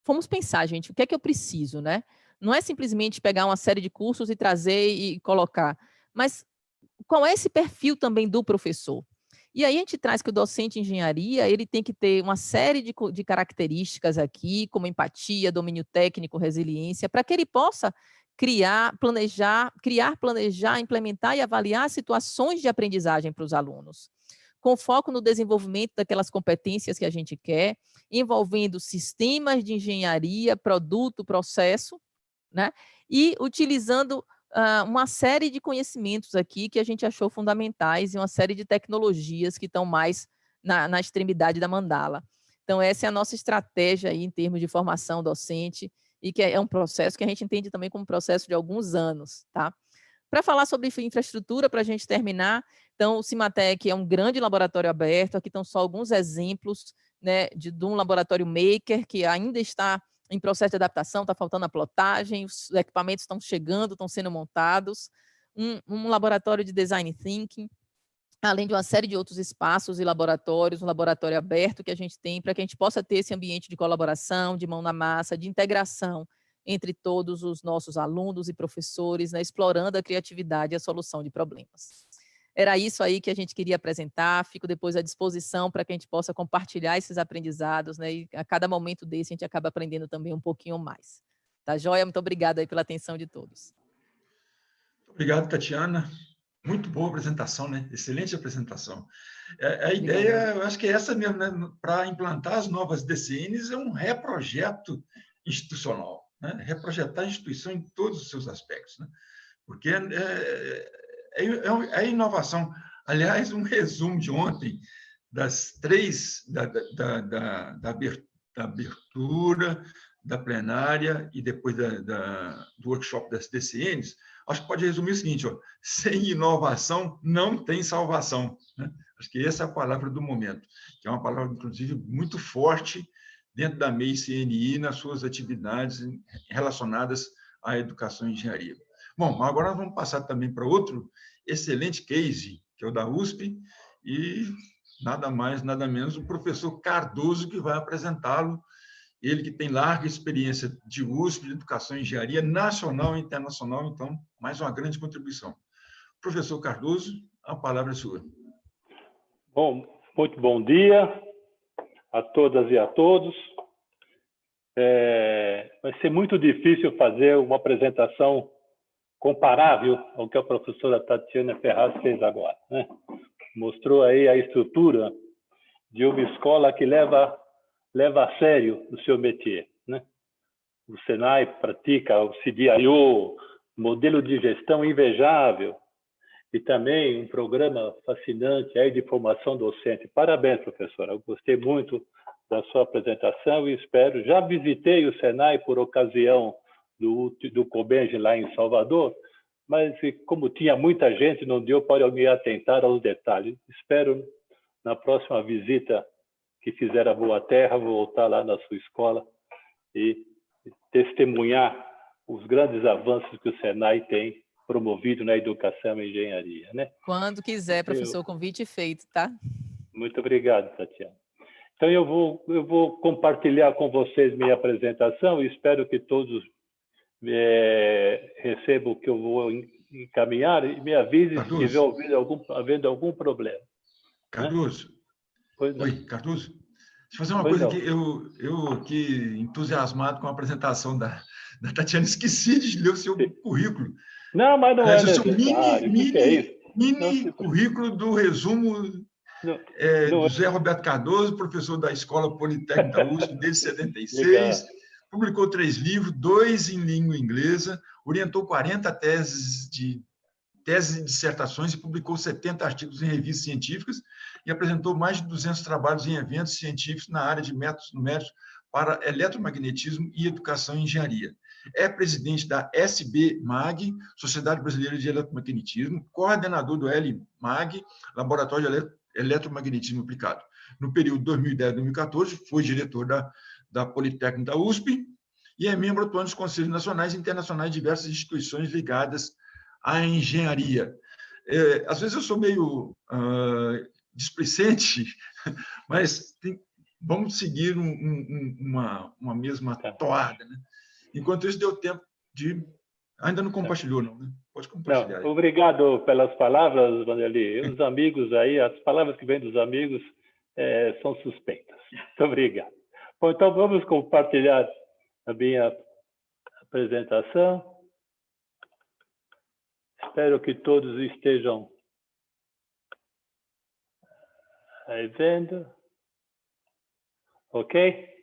fomos pensar, gente, o que é que eu preciso, né? Não é simplesmente pegar uma série de cursos e trazer e colocar, mas qual é esse perfil também do professor? E aí a gente traz que o docente em engenharia, ele tem que ter uma série de características aqui, como empatia, domínio técnico, resiliência, para que ele possa criar, planejar, implementar e avaliar situações de aprendizagem para os alunos, com foco no desenvolvimento daquelas competências que a gente quer, envolvendo sistemas de engenharia, produto, processo, né? E utilizando uma série de conhecimentos aqui que a gente achou fundamentais e uma série de tecnologias que estão mais na extremidade da mandala. Então, essa é a nossa estratégia aí em termos de formação docente e que é um processo que a gente entende também como processo de alguns anos, tá? Para falar sobre infraestrutura, para a gente terminar, então, o Cimatec é um grande laboratório aberto, aqui estão só alguns exemplos, né, de um laboratório maker que ainda está em processo de adaptação, está faltando a plotagem, os equipamentos estão chegando, estão sendo montados, um laboratório de design thinking, além de uma série de outros espaços e laboratórios, um laboratório aberto que a gente tem para que a gente possa ter esse ambiente de colaboração, de mão na massa, de integração entre todos os nossos alunos e professores, né, explorando a criatividade e a solução de problemas. Era isso aí que a gente queria apresentar, fico depois à disposição para que a gente possa compartilhar esses aprendizados, né, e a cada momento desse a gente acaba aprendendo também um pouquinho mais. Tá joia? Muito obrigada aí pela atenção de todos. Obrigado, Tatiana. Muito boa apresentação, né? Excelente apresentação. A ideia, eu acho que é essa mesmo, né? Para implantar as novas DCNs é um reprojeto institucional, né? Reprojetar a instituição em todos os seus aspectos, né? Porque é inovação. Aliás, um resumo de ontem das três, da abertura, da plenária e depois do workshop das DCNs, acho que pode resumir o seguinte: ó, sem inovação não tem salvação, né? Acho que essa é a palavra do momento, que é uma palavra, inclusive, muito forte dentro da MEI CNI nas suas atividades relacionadas à educação e engenharia. Bom, agora nós vamos passar também para outro excelente case, que é o da USP, e nada mais, nada menos, o professor Cardoso, que vai apresentá-lo. Ele que tem larga experiência de USP, de educação e engenharia nacional e internacional, então, mais uma grande contribuição. Professor Cardoso, a palavra é sua. Bom, muito bom dia a todas e a todos. Vai ser muito difícil fazer uma apresentação comparável ao que a professora Tatiana Ferraz fez agora, né? Mostrou aí a estrutura de uma escola que leva a sério o seu métier, né? O Senai pratica o CDIO, modelo de gestão invejável, e também um programa fascinante aí de formação docente. Parabéns, professora. Eu gostei muito da sua apresentação e espero. Já visitei o Senai por ocasião do Cobenje lá em Salvador, mas como tinha muita gente, não deu para me atentar aos detalhes. Espero, na próxima visita que fizer a Boa Terra, voltar lá na sua escola e testemunhar os grandes avanços que o Senai tem promovido na educação e engenharia, né? Quando quiser, professor, convite feito, tá? Muito obrigado, Tatiana. Então, eu vou compartilhar com vocês minha apresentação e espero que todos recebam o que eu vou encaminhar e me avise se estiver havendo algum problema. Cardoso. Né? Oi, Cardoso. Deixa eu fazer uma coisa aqui. Eu aqui, entusiasmado com a apresentação da Tatiana, esqueci de ler o seu currículo. Não, mas não é necessário. O mini currículo do resumo do Zé Roberto Cardoso, professor da Escola Politécnica da USP desde 76, legal. Publicou 3 livros, 2 em língua inglesa, orientou 40 teses e dissertações e publicou 70 artigos em revistas científicas e apresentou mais de 200 trabalhos em eventos científicos na área de métodos numéricos para eletromagnetismo e educação em engenharia. É presidente da SBMAG, Sociedade Brasileira de Eletromagnetismo, coordenador do LMAG, Laboratório de Eletromagnetismo Aplicado. No período 2010-2014, foi diretor da Politécnica da USP e é membro atuante dos Conselhos Nacionais e Internacionais de diversas instituições ligadas à engenharia. Às vezes eu sou meio displicente, mas vamos seguir uma mesma toada, né? Enquanto isso, deu tempo de... Ainda não compartilhou, não, né? Pode compartilhar. Não, obrigado pelas palavras, Vanderlei. Os amigos aí, as palavras que vêm dos amigos são suspeitas. Muito obrigado. Bom, então vamos compartilhar a minha apresentação. Espero que todos estejam aí vendo. Ok?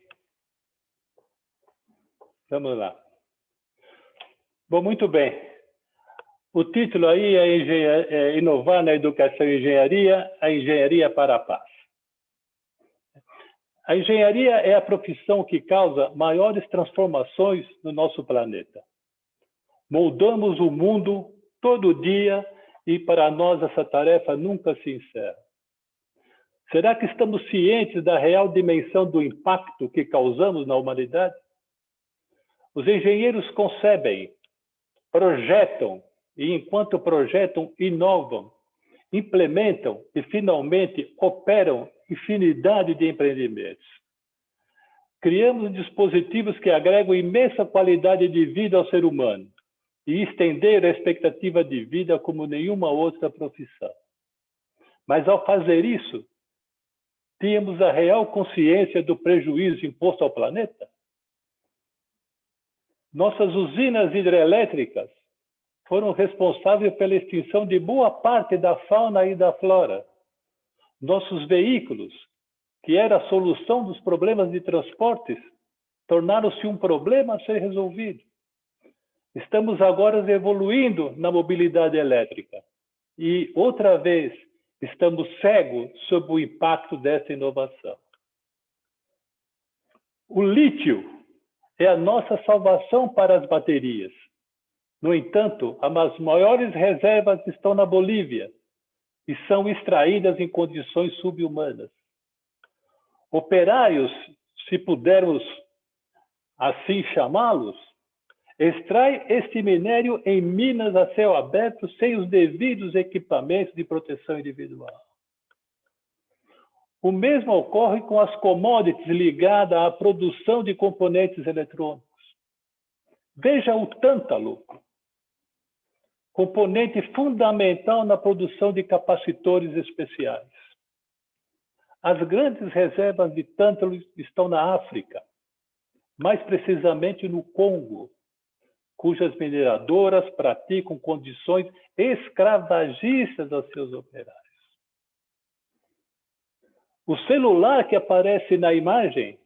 Vamos lá. Bom, muito bem. O título aí é Inovar na Educação e Engenharia, a Engenharia para a Paz. A engenharia é a profissão que causa maiores transformações no nosso planeta. Moldamos o mundo todo dia e para nós essa tarefa nunca se encerra. Será que estamos cientes da real dimensão do impacto que causamos na humanidade? Os engenheiros concebem, projetam e, enquanto projetam, inovam, implementam e, finalmente, operam infinidade de empreendimentos. Criamos dispositivos que agregam imensa qualidade de vida ao ser humano e estenderam a expectativa de vida como nenhuma outra profissão. Mas, ao fazer isso, tínhamos a real consciência do prejuízo imposto ao planeta? Nossas usinas hidrelétricas foram responsáveis pela extinção de boa parte da fauna e da flora. Nossos veículos, que era a solução dos problemas de transportes, tornaram-se um problema a ser resolvido. Estamos agora evoluindo na mobilidade elétrica e, outra vez, estamos cegos sob o impacto dessa inovação. O lítio é a nossa salvação para as baterias. No entanto, as maiores reservas estão na Bolívia e são extraídas em condições subhumanas. Operários, se pudermos assim chamá-los, extraem este minério em minas a céu aberto sem os devidos equipamentos de proteção individual. O mesmo ocorre com as commodities ligadas à produção de componentes eletrônicos. Veja o tântalo, componente fundamental na produção de capacitores especiais. As grandes reservas de tântalo estão na África, mais precisamente no Congo, cujas mineradoras praticam condições escravagistas aos seus operários. O celular que aparece na imagem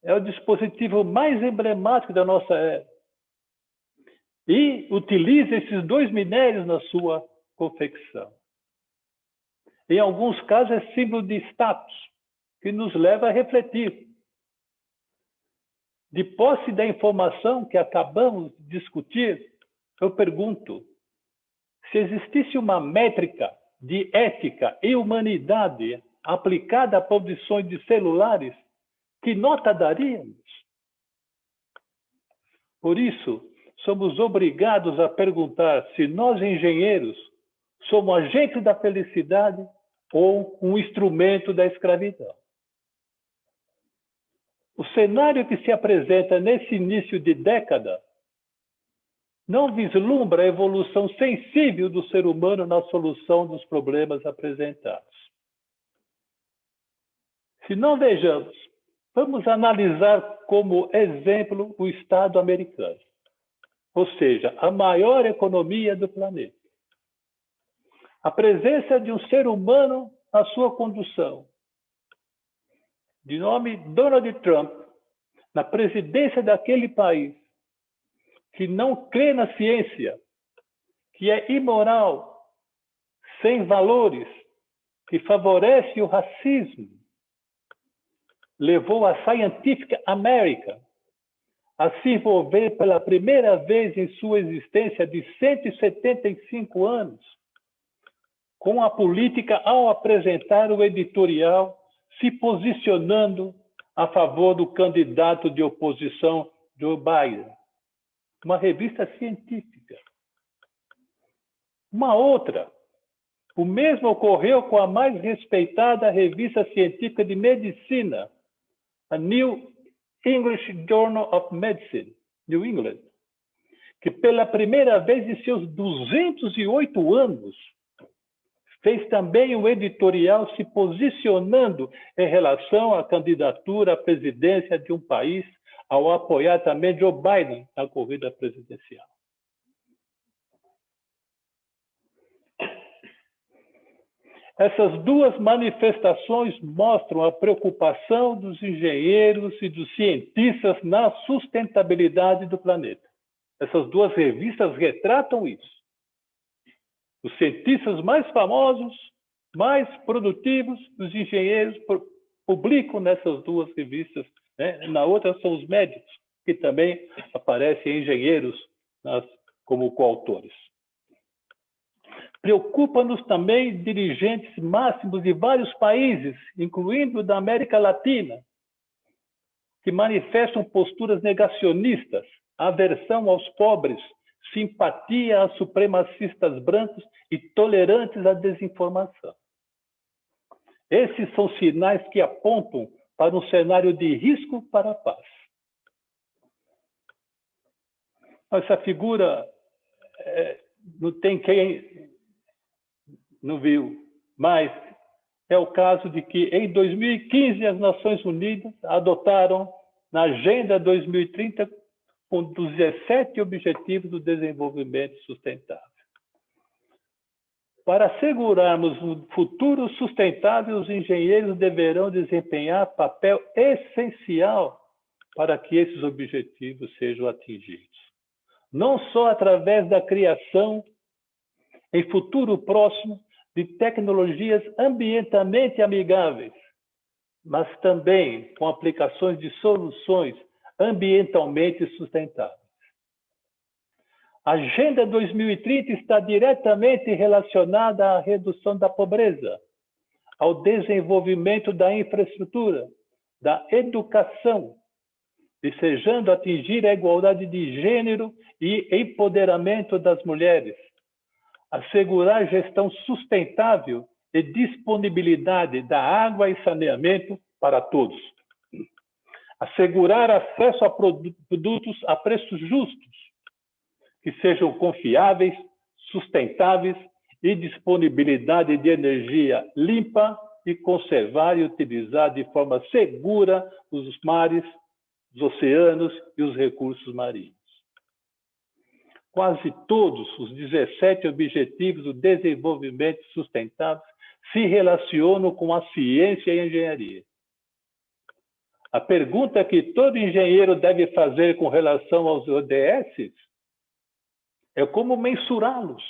é o dispositivo mais emblemático da nossa era e utiliza esses dois minérios na sua confecção. Em alguns casos é símbolo de status, que nos leva a refletir. De posse da informação que acabamos de discutir, eu pergunto, se existisse uma métrica de ética e humanidade aplicada a produções de celulares, que nota daríamos? Por isso, somos obrigados a perguntar se nós, engenheiros, somos agentes da felicidade ou um instrumento da escravidão. O cenário que se apresenta nesse início de década não vislumbra a evolução sensível do ser humano na solução dos problemas apresentados. Se não vejamos, vamos analisar como exemplo o Estado americano, ou seja, a maior economia do planeta. A presença de um ser humano na sua condução, de nome Donald Trump, na presidência daquele país, que não crê na ciência, que é imoral, sem valores, que favorece o racismo, levou a Scientific American a se envolver pela primeira vez em sua existência de 175 anos com a política ao apresentar o editorial se posicionando a favor do candidato de oposição Joe Biden. Uma revista científica. Uma outra. O mesmo ocorreu com a mais respeitada revista científica de medicina, a New English Journal of Medicine, New England, que pela primeira vez em seus 208 anos, fez também um editorial se posicionando em relação à candidatura à presidência de um país, ao apoiar também Joe Biden na corrida presidencial. Essas duas manifestações mostram a preocupação dos engenheiros e dos cientistas na sustentabilidade do planeta. Essas duas revistas retratam isso. Os cientistas mais famosos, mais produtivos, os engenheiros publicam nessas duas revistas. Né? Na outra são os médicos, que também aparecem engenheiros como coautores. Preocupa-nos também dirigentes máximos de vários países, incluindo da América Latina, que manifestam posturas negacionistas, aversão aos pobres, simpatia a supremacistas brancos e tolerantes à desinformação. Esses são sinais que apontam para um cenário de risco para a paz. Essa figura não tem quem não viu, mas é o caso de que, em 2015, as Nações Unidas adotaram na Agenda 2030 com 17 Objetivos do Desenvolvimento Sustentável. Para assegurarmos um futuro sustentável, os engenheiros deverão desempenhar papel essencial para que esses objetivos sejam atingidos. Não só através da criação, em futuro próximo, de tecnologias ambientalmente amigáveis, mas também com aplicações de soluções ambientalmente sustentáveis. A Agenda 2030 está diretamente relacionada à redução da pobreza, ao desenvolvimento da infraestrutura, da educação, desejando atingir a igualdade de gênero e empoderamento das mulheres, assegurar gestão sustentável e disponibilidade da água e saneamento para todos, assegurar acesso a produtos a preços justos, que sejam confiáveis, sustentáveis e disponibilidade de energia limpa e conservar e utilizar de forma segura os mares, os oceanos e os recursos marinhos. Quase todos os 17 Objetivos do Desenvolvimento Sustentável se relacionam com a ciência e a engenharia. A pergunta que todo engenheiro deve fazer com relação aos ODS é como mensurá-los,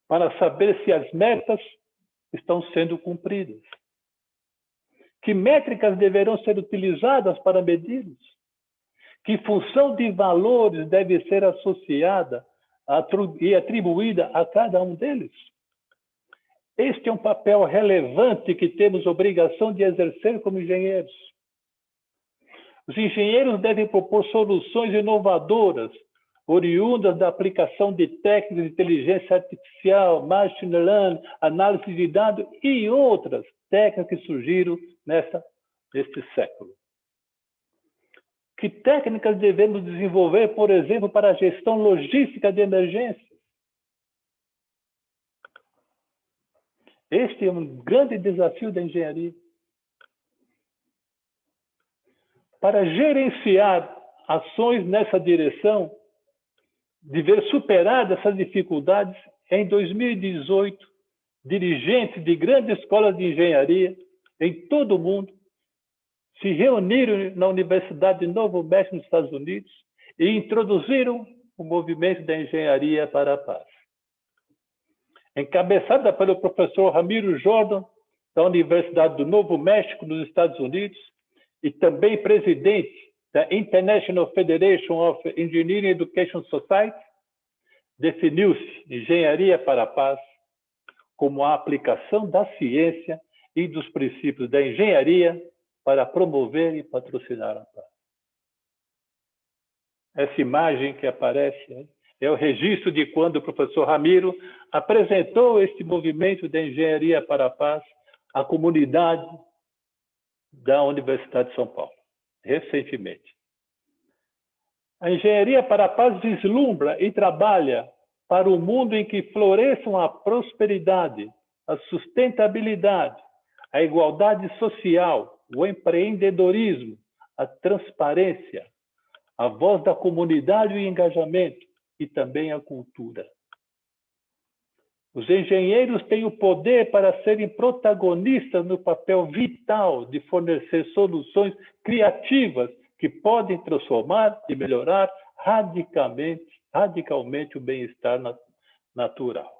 para saber se as metas estão sendo cumpridas. Que métricas deverão ser utilizadas para medi-los? Que função de valores deve ser associada e atribuída a cada um deles? Este é um papel relevante que temos obrigação de exercer como engenheiros. Os engenheiros devem propor soluções inovadoras, oriundas da aplicação de técnicas de inteligência artificial, machine learning, análise de dados e outras técnicas que surgiram neste século. Que técnicas devemos desenvolver, por exemplo, para a gestão logística de emergências? Este é um grande desafio da engenharia. Para gerenciar ações nessa direção, de ver superadas essas dificuldades, em 2018, dirigentes de grandes escolas de engenharia em todo o mundo se reuniram na Universidade de Novo México, nos Estados Unidos, e introduziram o movimento da engenharia para a paz. Encabeçada pelo professor Ramiro Jordan, da Universidade do Novo México, nos Estados Unidos, e também presidente da International Federation of Engineering Education Society, definiu-se Engenharia para a Paz como a aplicação da ciência e dos princípios da engenharia para promover e patrocinar a paz. Essa imagem que aparece é o registro de quando o professor Ramiro apresentou este movimento da Engenharia para a Paz à comunidade da Universidade de São Paulo, recentemente. A Engenharia para a Paz vislumbra e trabalha para um mundo em que floresçam a prosperidade, a sustentabilidade, a igualdade social, o empreendedorismo, a transparência, a voz da comunidade e o engajamento, e também a cultura. Os engenheiros têm o poder para serem protagonistas no papel vital de fornecer soluções criativas que podem transformar e melhorar radicalmente o bem-estar natural.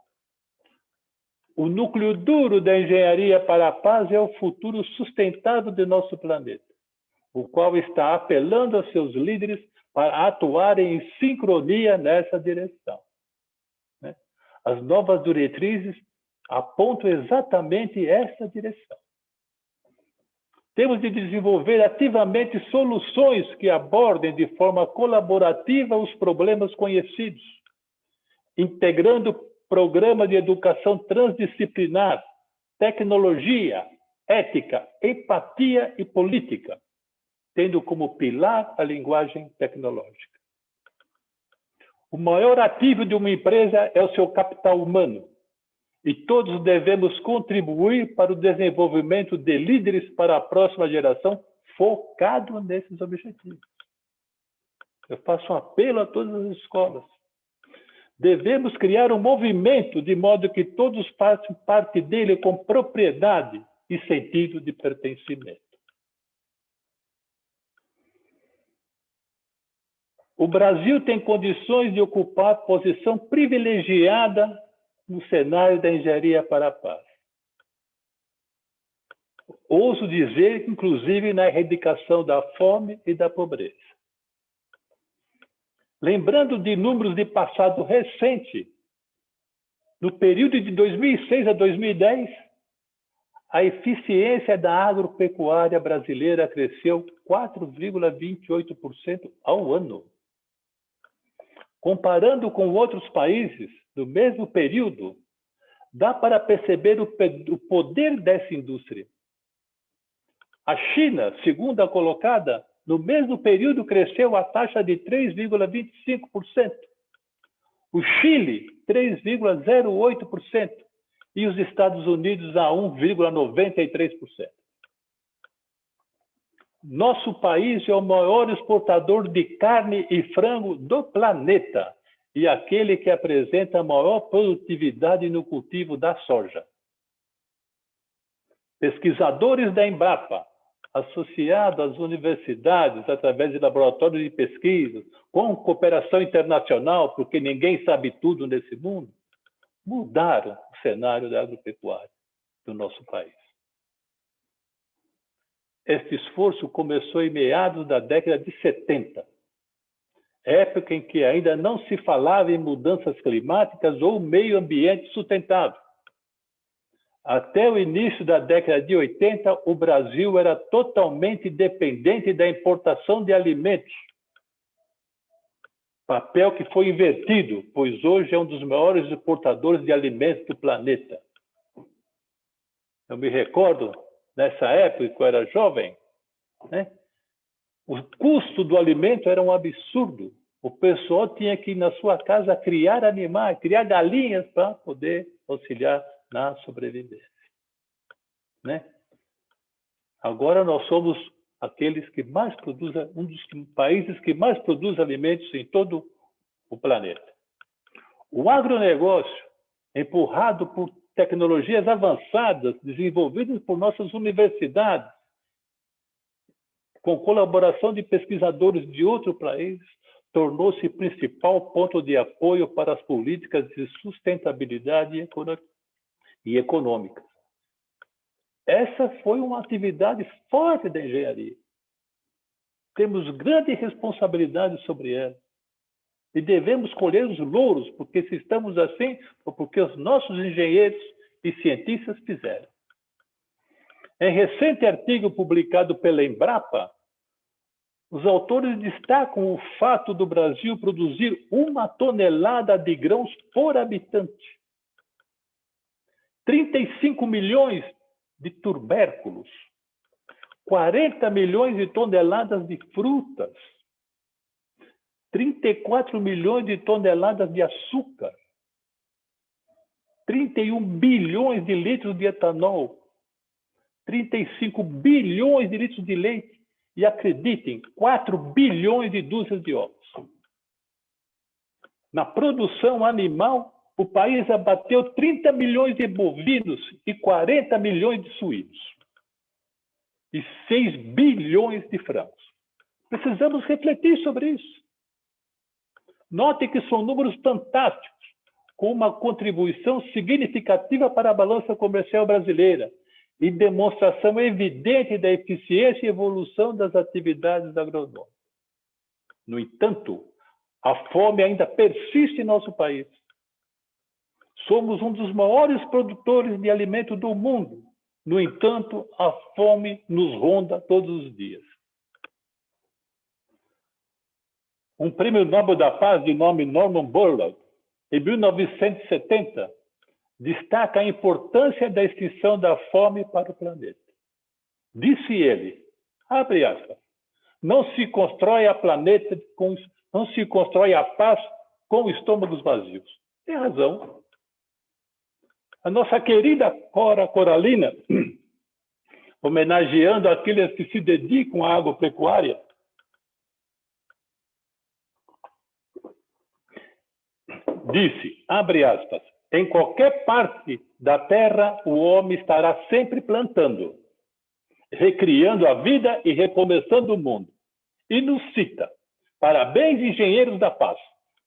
O núcleo duro da Engenharia para a Paz é o futuro sustentável do nosso planeta, o qual está apelando aos seus líderes para atuarem em sincronia nessa direção. As novas diretrizes apontam exatamente essa direção. Temos de desenvolver ativamente soluções que abordem de forma colaborativa os problemas conhecidos, integrando programa de educação transdisciplinar, tecnologia, ética, empatia e política, tendo como pilar a linguagem tecnológica. O maior ativo de uma empresa é o seu capital humano, e todos devemos contribuir para o desenvolvimento de líderes para a próxima geração focado nesses objetivos. Eu faço um apelo a todas as escolas. Devemos criar um movimento de modo que todos façam parte dele com propriedade e sentido de pertencimento. O Brasil tem condições de ocupar posição privilegiada no cenário da engenharia para a paz. Ouso dizer, inclusive, na erradicação da fome e da pobreza. Lembrando de números de passado recente, no período de 2006 a 2010, a eficiência da agropecuária brasileira cresceu 4,28% ao ano. Comparando com outros países do mesmo período, dá para perceber o poder dessa indústria. A China, segunda colocada, no mesmo período cresceu a taxa de 3,25%. O Chile, 3,08%. E os Estados Unidos a 1,93%. Nosso país é o maior exportador de carne e frango do planeta e aquele que apresenta a maior produtividade no cultivo da soja. Pesquisadores da Embrapa, associados às universidades através de laboratórios de pesquisa, com cooperação internacional, porque ninguém sabe tudo nesse mundo, mudaram o cenário da agropecuária do nosso país. Este esforço começou em meados da década de 70, época em que ainda não se falava em mudanças climáticas ou meio ambiente sustentável. Até o início da década de 80, o Brasil era totalmente dependente da importação de alimentos. Papel que foi invertido, pois hoje é um dos maiores exportadores de alimentos do planeta. Eu me recordo, nessa época, que eu era jovem, né? O custo do alimento era um absurdo. O pessoal tinha que ir na sua casa criar animais, criar galinhas para poder auxiliar na sobrevivência. Né? Agora nós somos aqueles que mais produzem, um dos países que mais produz alimentos em todo o planeta. O agronegócio, empurrado por tecnologias avançadas, desenvolvidas por nossas universidades, com colaboração de pesquisadores de outros países, tornou-se principal ponto de apoio para as políticas de sustentabilidade e econômica. Essa foi uma atividade forte da engenharia. Temos grande responsabilidade sobre ela. E devemos colher os louros, porque se estamos assim, ou porque os nossos engenheiros e cientistas fizeram. Em recente artigo publicado pela Embrapa, os autores destacam o fato do Brasil produzir 1 tonelada de grãos por habitante, 35 milhões de tubérculos, 40 milhões de toneladas de frutas, 34 milhões de toneladas de açúcar, 31 bilhões de litros de etanol, 35 bilhões de litros de leite e, acreditem, 4 bilhões de dúzias de ovos. Na produção animal, o país abateu 30 milhões de bovinos e 40 milhões de suínos. E 6 bilhões de frangos. Precisamos refletir sobre isso. Note que são números fantásticos, com uma contribuição significativa para a balança comercial brasileira e demonstração evidente da eficiência e evolução das atividades agronômicas. No entanto, a fome ainda persiste em nosso país. Somos um dos maiores produtores de alimento do mundo. No entanto, a fome nos ronda todos os dias. Um prêmio Nobel da Paz de nome Norman Borlaug, em 1970, destaca a importância da extinção da fome para o planeta. Disse ele, abre aspas, não se constrói a paz com estômagos vazios. Tem razão. A nossa querida Cora Coralina, homenageando aqueles que se dedicam à agropecuária, disse, abre aspas, em qualquer parte da terra o homem estará sempre plantando, recriando a vida e recomeçando o mundo. E nos cita, parabéns engenheiros da paz,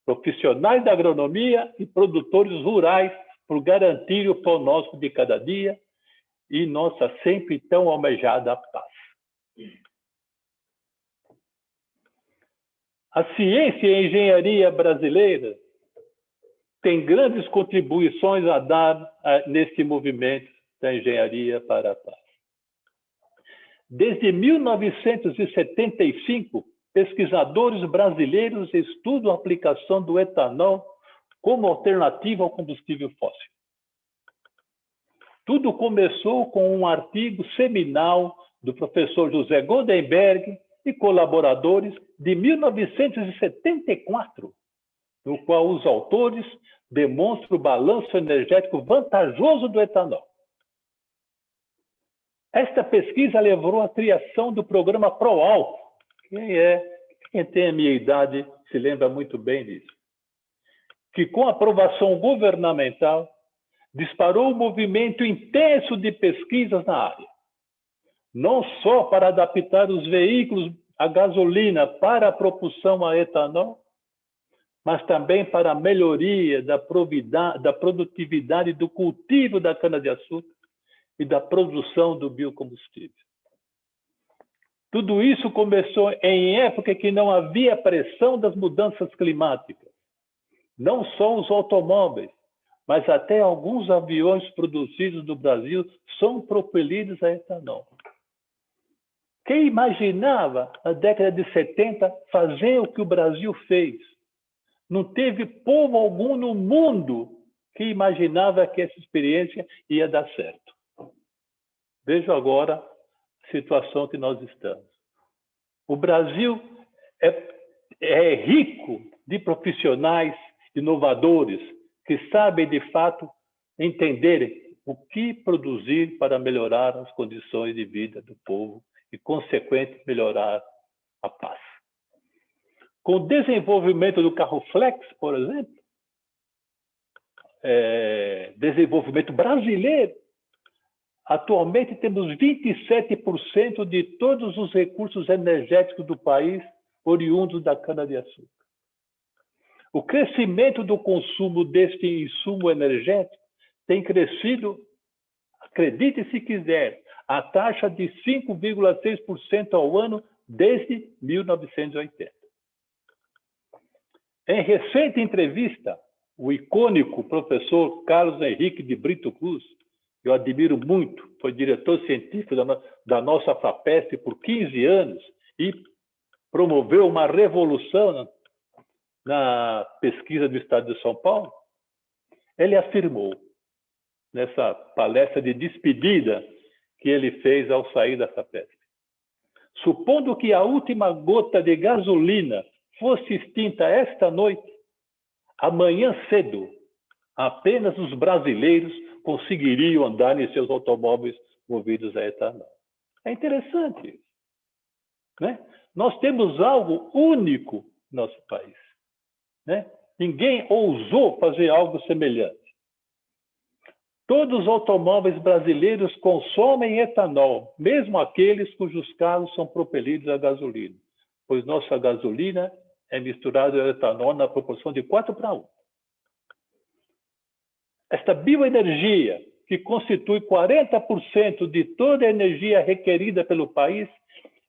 profissionais da agronomia e produtores rurais por garantir o pão nosso de cada dia e nossa sempre tão almejada paz. A ciência e a engenharia brasileira tem grandes contribuições a dar nesse movimento da engenharia para a paz. Desde 1975, pesquisadores brasileiros estudam a aplicação do etanol como alternativa ao combustível fóssil. Tudo começou com um artigo seminal do professor José Goldenberg e colaboradores de 1974, no qual os autores demonstram o balanço energético vantajoso do etanol. Esta pesquisa levou à criação do programa ProAlco. Quem tem a minha idade se lembra muito bem disso. Que, com aprovação governamental, disparou um movimento intenso de pesquisas na área. Não só para adaptar os veículos a gasolina para a propulsão a etanol, mas também para a melhoria da produtividade do cultivo da cana-de-açúcar e da produção do biocombustível. Tudo isso começou em época que não havia pressão das mudanças climáticas. Não só os automóveis, mas até alguns aviões produzidos no Brasil são propelidos a etanol. Quem imaginava, na década de 70, fazer o que o Brasil fez? Não teve povo algum no mundo que imaginava que essa experiência ia dar certo. Veja agora a situação que nós estamos. O Brasil é rico de profissionais inovadores que sabem, de fato, entenderem o que produzir para melhorar as condições de vida do povo e, consequentemente, melhorar a paz. Com o desenvolvimento do carro flex, por exemplo, desenvolvimento brasileiro, atualmente temos 27% de todos os recursos energéticos do país oriundos da cana-de-açúcar. O crescimento do consumo deste insumo energético tem crescido, acredite se quiser, a taxa de 5,6% ao ano desde 1980. Em recente entrevista, o icônico professor Carlos Henrique de Brito Cruz, que eu admiro muito, foi diretor científico da nossa FAPESP por 15 anos e promoveu uma revolução na pesquisa do Estado de São Paulo. Ele afirmou, nessa palestra de despedida que ele fez ao sair da FAPESP, supondo que a última gota de gasolina fosse extinta esta noite, amanhã cedo, apenas os brasileiros conseguiriam andar em seus automóveis movidos a etanol. É interessante isso, né? Nós temos algo único no nosso país, né? Ninguém ousou fazer algo semelhante. Todos os automóveis brasileiros consomem etanol, mesmo aqueles cujos carros são propelidos a gasolina, pois nossa gasolina é misturada a etanol na proporção de 4:1. Esta bioenergia, que constitui 40% de toda a energia requerida pelo país,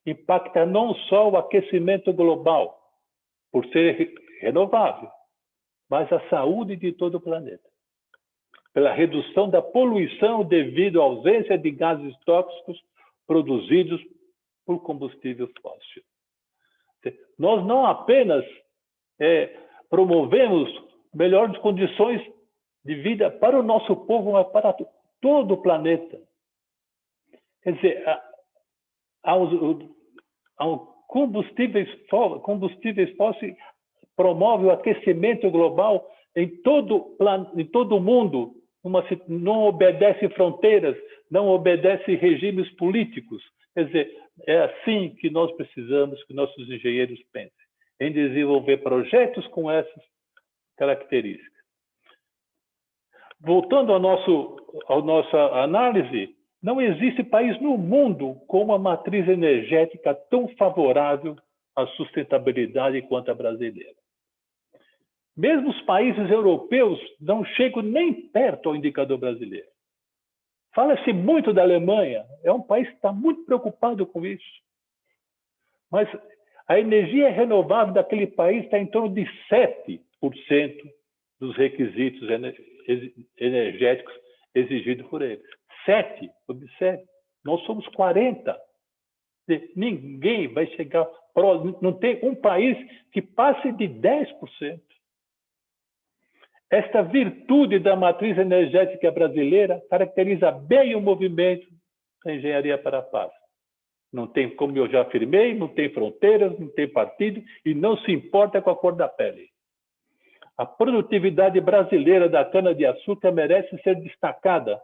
impacta não só o aquecimento global, por ser renovável, mas a saúde de todo o planeta, pela redução da poluição devido à ausência de gases tóxicos produzidos por combustível fóssil. Nós não apenas promovemos melhores condições de vida para o nosso povo, mas para todo o planeta. Quer dizer, combustíveis fósseis promove o aquecimento global em todo o mundo, não obedece fronteiras, não obedece regimes políticos. Quer dizer, é assim que nós precisamos que nossos engenheiros pensem, em desenvolver projetos com essas características. Voltando à nossa análise, não existe país no mundo com uma matriz energética tão favorável à sustentabilidade quanto a brasileira. Mesmo os países europeus não chegam nem perto ao indicador brasileiro. Fala-se muito da Alemanha, é um país que está muito preocupado com isso. Mas a energia renovável daquele país está em torno de 7% dos requisitos energéticos exigidos por eles. 7%, observe. Nós somos 40%. Ninguém vai chegar próximo, não tem um país que passe de 10%. Esta virtude da matriz energética brasileira caracteriza bem o movimento da engenharia para a paz. Não tem, como eu já afirmei, não tem fronteiras, não tem partido e não se importa com a cor da pele. A produtividade brasileira da cana-de-açúcar merece ser destacada,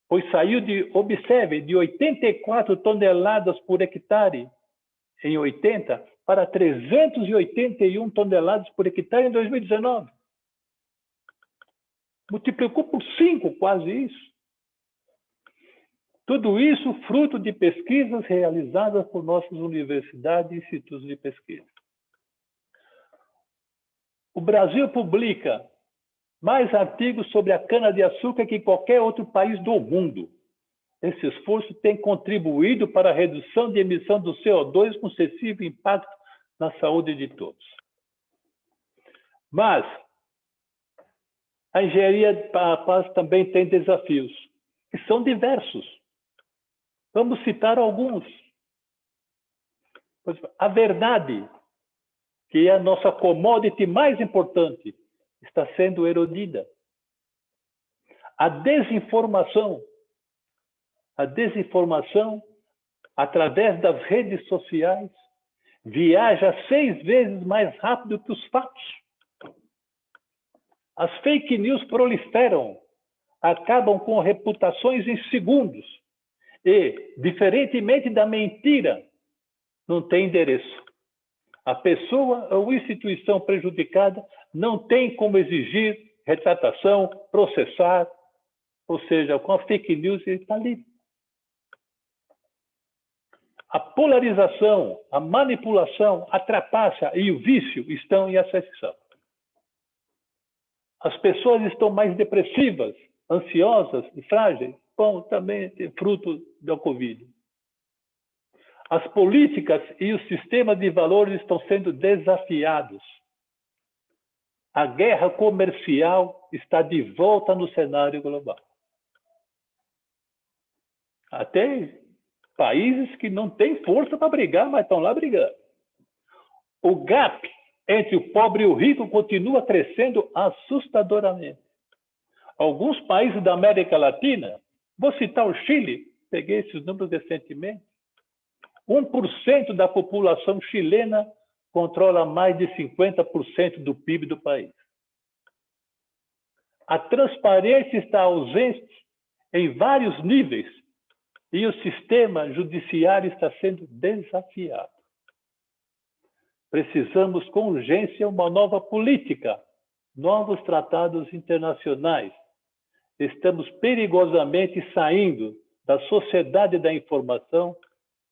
pois saiu de 84 toneladas por hectare em 80 para 381 toneladas por hectare em 2019. Multiplicou por 5 quase isso. Tudo isso fruto de pesquisas realizadas por nossas universidades e institutos de pesquisa. O Brasil publica mais artigos sobre a cana-de-açúcar que qualquer outro país do mundo. Esse esforço tem contribuído para a redução de emissão do CO2 com excessivo impacto na saúde de todos. Mas a engenharia para a paz também tem desafios, que são diversos. Vamos citar alguns. A verdade, que é a nossa commodity mais importante, está sendo erodida. A desinformação, através das redes sociais, viaja 6 vezes mais rápido que os fatos. As fake news proliferam, acabam com reputações em segundos e, diferentemente da mentira, não tem endereço. A pessoa ou instituição prejudicada não tem como exigir retratação, processar, ou seja, com a fake news ele está livre. A polarização, a manipulação, a trapaça e o vício estão em ascensão. As pessoas estão mais depressivas, ansiosas e frágeis, bom, também é fruto da Covid. As políticas e os sistemas de valores estão sendo desafiados. A guerra comercial está de volta no cenário global. Até países que não têm força para brigar, mas estão lá brigando. O gap entre o pobre e o rico continua crescendo assustadoramente. Alguns países da América Latina, vou citar o Chile, peguei esses números recentemente, 1% da população chilena controla mais de 50% do PIB do país. A transparência está ausente em vários níveis e o sistema judiciário está sendo desafiado. Precisamos com urgência uma nova política, novos tratados internacionais. Estamos perigosamente saindo da sociedade da informação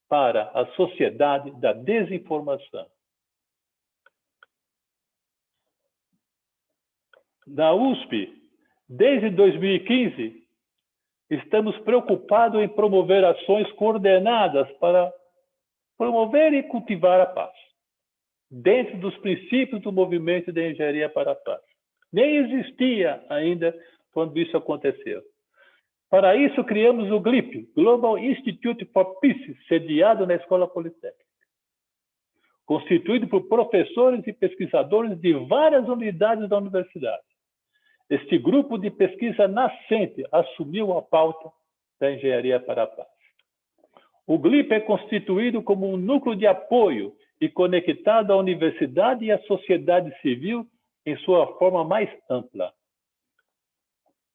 para a sociedade da desinformação. Na USP, desde 2015, estamos preocupados em promover ações coordenadas para promover e cultivar a paz, dentro dos princípios do movimento de engenharia para a paz. Nem existia ainda quando isso aconteceu. Para isso, criamos o GLIP, Global Institute for Peace, sediado na Escola Politécnica, constituído por professores e pesquisadores de várias unidades da universidade. Este grupo de pesquisa nascente assumiu a pauta da engenharia para a paz. O GLIP é constituído como um núcleo de apoio e conectado à universidade e à sociedade civil em sua forma mais ampla.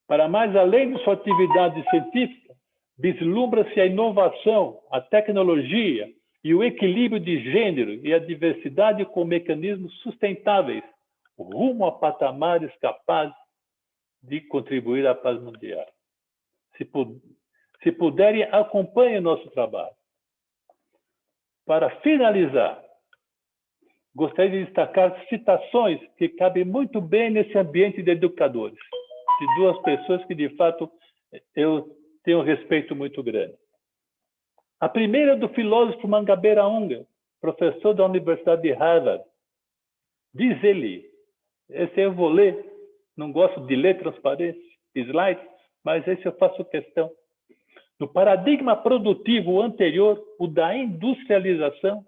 Para mais além de sua atividade científica, vislumbra-se a inovação, a tecnologia e o equilíbrio de gênero e a diversidade com mecanismos sustentáveis, rumo a patamares capazes de contribuir à paz mundial. Se puderem, acompanhem o nosso trabalho. Para finalizar, gostaria de destacar citações que cabem muito bem nesse ambiente de educadores, de duas pessoas que, de fato, eu tenho um respeito muito grande. A primeira é do filósofo Mangabeira Unger, professor da Universidade de Harvard. Diz ele, esse eu vou ler, não gosto de ler transparência, slide, mas esse eu faço questão. No paradigma produtivo anterior, o da industrialização,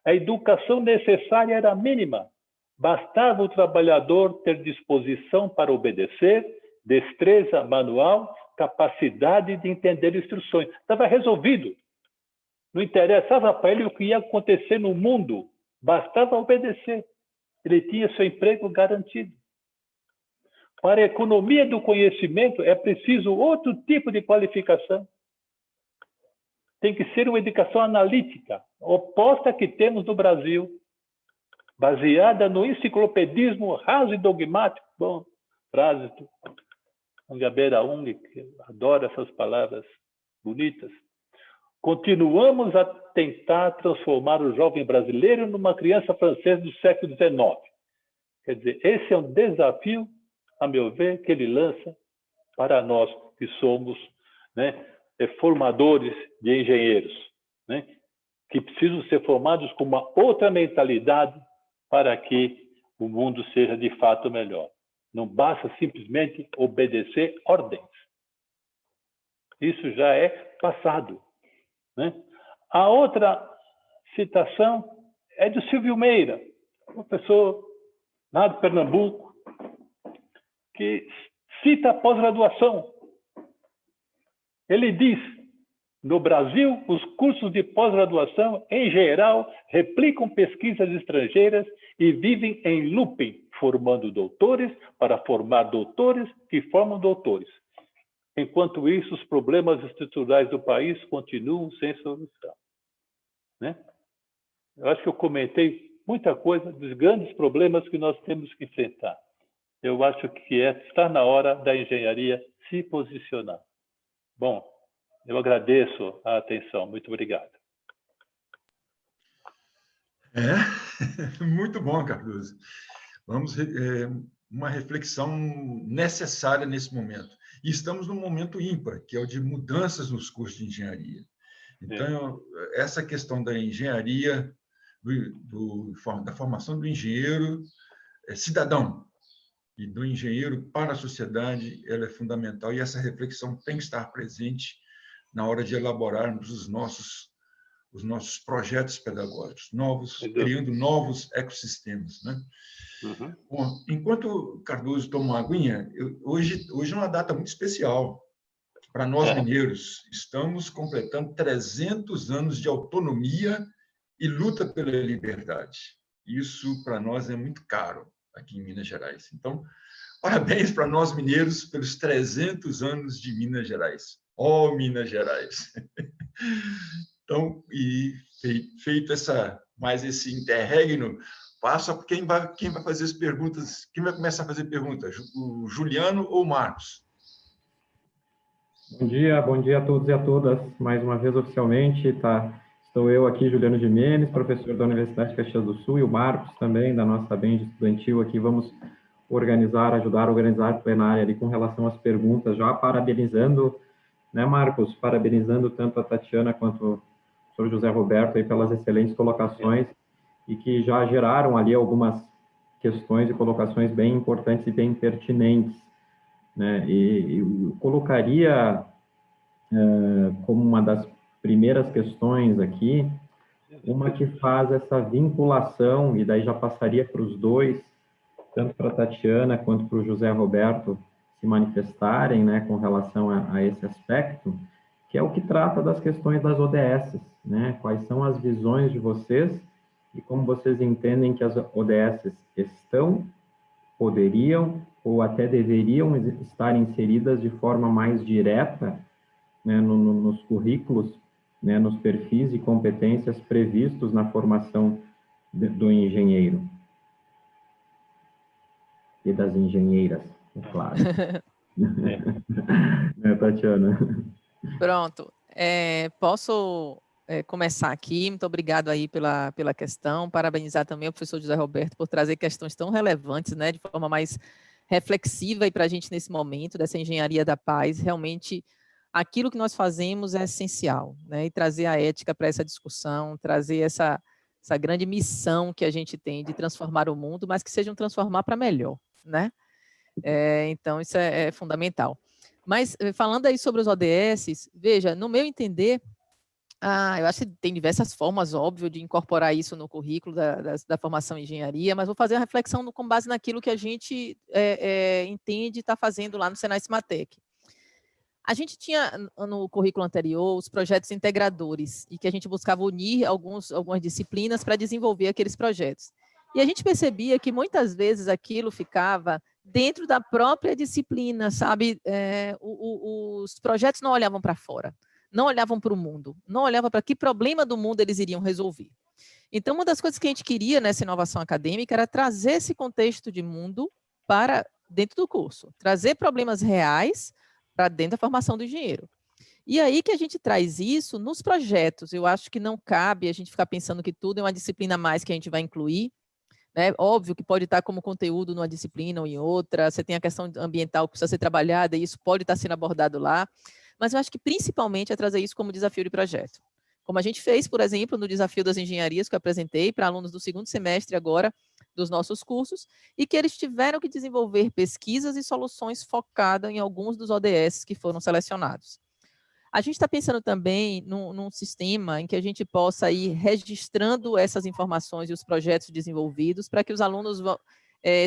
a educação necessária era mínima. Bastava o trabalhador ter disposição para obedecer, destreza manual, capacidade de entender instruções. Estava resolvido. Não interessava para ele o que ia acontecer no mundo. Bastava obedecer. Ele tinha seu emprego garantido. Para a economia do conhecimento, é preciso outro tipo de qualificação. Tem que ser uma educação analítica, oposta à que temos no Brasil, baseada no enciclopedismo raso e dogmático. Bom, frase do Mangabeira Unger, que adora essas palavras bonitas. Continuamos a tentar transformar o jovem brasileiro numa criança francesa do século XIX. Quer dizer, esse é um desafio, a meu ver, que ele lança para nós que somos, formadores de engenheiros, que precisam ser formados com uma outra mentalidade para que o mundo seja de fato melhor. Não basta simplesmente obedecer ordens. Isso já é passado. A outra citação é de Silvio Meira, professor lá de Pernambuco, que cita a pós-graduação. Ele diz, no Brasil, os cursos de pós-graduação, em geral, replicam pesquisas estrangeiras e vivem em looping, formando doutores para formar doutores que formam doutores. Enquanto isso, os problemas estruturais do país continuam sem solução. Eu acho que eu comentei muita coisa dos grandes problemas que nós temos que enfrentar. Eu acho que está na hora da engenharia se posicionar. Bom, eu agradeço a atenção. Muito obrigado. Muito bom, Cardoso. Vamos uma reflexão necessária nesse momento. E estamos num momento ímpar, que é o de mudanças nos cursos de engenharia. Então, essa questão da engenharia, da formação do engenheiro cidadão e do engenheiro para a sociedade, ela é fundamental, e essa reflexão tem que estar presente na hora de elaborarmos os nossos projetos pedagógicos, criando novos ecossistemas, né? Uhum. Bom, enquanto o Cardoso toma uma aguinha, hoje é uma data muito especial para nós mineiros. Estamos completando 300 anos de autonomia e luta pela liberdade. Isso, para nós, é muito caro aqui em Minas Gerais. Então, parabéns para nós mineiros pelos 300 anos de Minas Gerais. Ó, Minas Gerais! Então, e feito mais esse interregno, passa para quem vai fazer as perguntas. Quem vai começar a fazer perguntas? O Juliano ou o Marcos? Bom dia a todos e a todas. Mais uma vez, oficialmente, estou eu aqui, Juliano Gimenez, professor da Universidade de Caxias do Sul, e o Marcos também, da nossa Bend Estudantil, aqui vamos ajudar a organizar a plenária ali com relação às perguntas, já parabenizando, né, Marcos, parabenizando tanto a Tatiana quanto o professor José Roberto aí pelas excelentes colocações e que já geraram ali algumas questões e colocações bem importantes e bem pertinentes, né? E eu colocaria como uma das primeiras questões aqui, uma que faz essa vinculação, e daí já passaria para os dois, tanto para a Tatiana quanto para o José Roberto se manifestarem, né, com relação a esse aspecto, que é o que trata das questões das ODS, né? Quais são as visões de vocês e como vocês entendem que as ODS estão, poderiam ou até deveriam estar inseridas de forma mais direta, né, nos currículos, né, nos perfis e competências previstos na formação do engenheiro e das engenheiras, é claro. Né, Tatiana? Pronto. Posso começar aqui. Muito obrigado aí pela questão. Parabenizar também o professor José Roberto por trazer questões tão relevantes, né, de forma mais reflexiva e para a gente nesse momento dessa engenharia da paz. Realmente, aquilo que nós fazemos é essencial, né, e trazer a ética para essa discussão, trazer essa grande missão que a gente tem de transformar o mundo, mas que seja um transformar para melhor, né? Então, isso é fundamental. Mas, falando aí sobre os ODS, veja, no meu entender, eu acho que tem diversas formas, óbvio, de incorporar isso no currículo da formação em engenharia, mas vou fazer uma reflexão com base naquilo que a gente entende e está fazendo lá no Senai Cimatec. A gente tinha no currículo anterior os projetos integradores, e que a gente buscava unir algumas disciplinas para desenvolver aqueles projetos. E a gente percebia que muitas vezes aquilo ficava dentro da própria disciplina, sabe? Os projetos não olhavam para fora, não olhavam para o mundo, não olhavam para que problema do mundo eles iriam resolver. Então, uma das coisas que a gente queria nessa inovação acadêmica era trazer esse contexto de mundo para dentro do curso, trazer problemas reais para dentro da formação do engenheiro. E aí que a gente traz isso nos projetos. Eu acho que não cabe a gente ficar pensando que tudo é uma disciplina a mais que a gente vai incluir, né? Óbvio que pode estar como conteúdo numa disciplina ou em outra, você tem a questão ambiental que precisa ser trabalhada e isso pode estar sendo abordado lá, mas eu acho que principalmente é trazer isso como desafio de projeto. Como a gente fez, por exemplo, no desafio das engenharias que eu apresentei para alunos do segundo semestre agora dos nossos cursos, e que eles tiveram que desenvolver pesquisas e soluções focadas em alguns dos ODS que foram selecionados. A gente está pensando também num sistema em que a gente possa ir registrando essas informações e os projetos desenvolvidos para que os alunos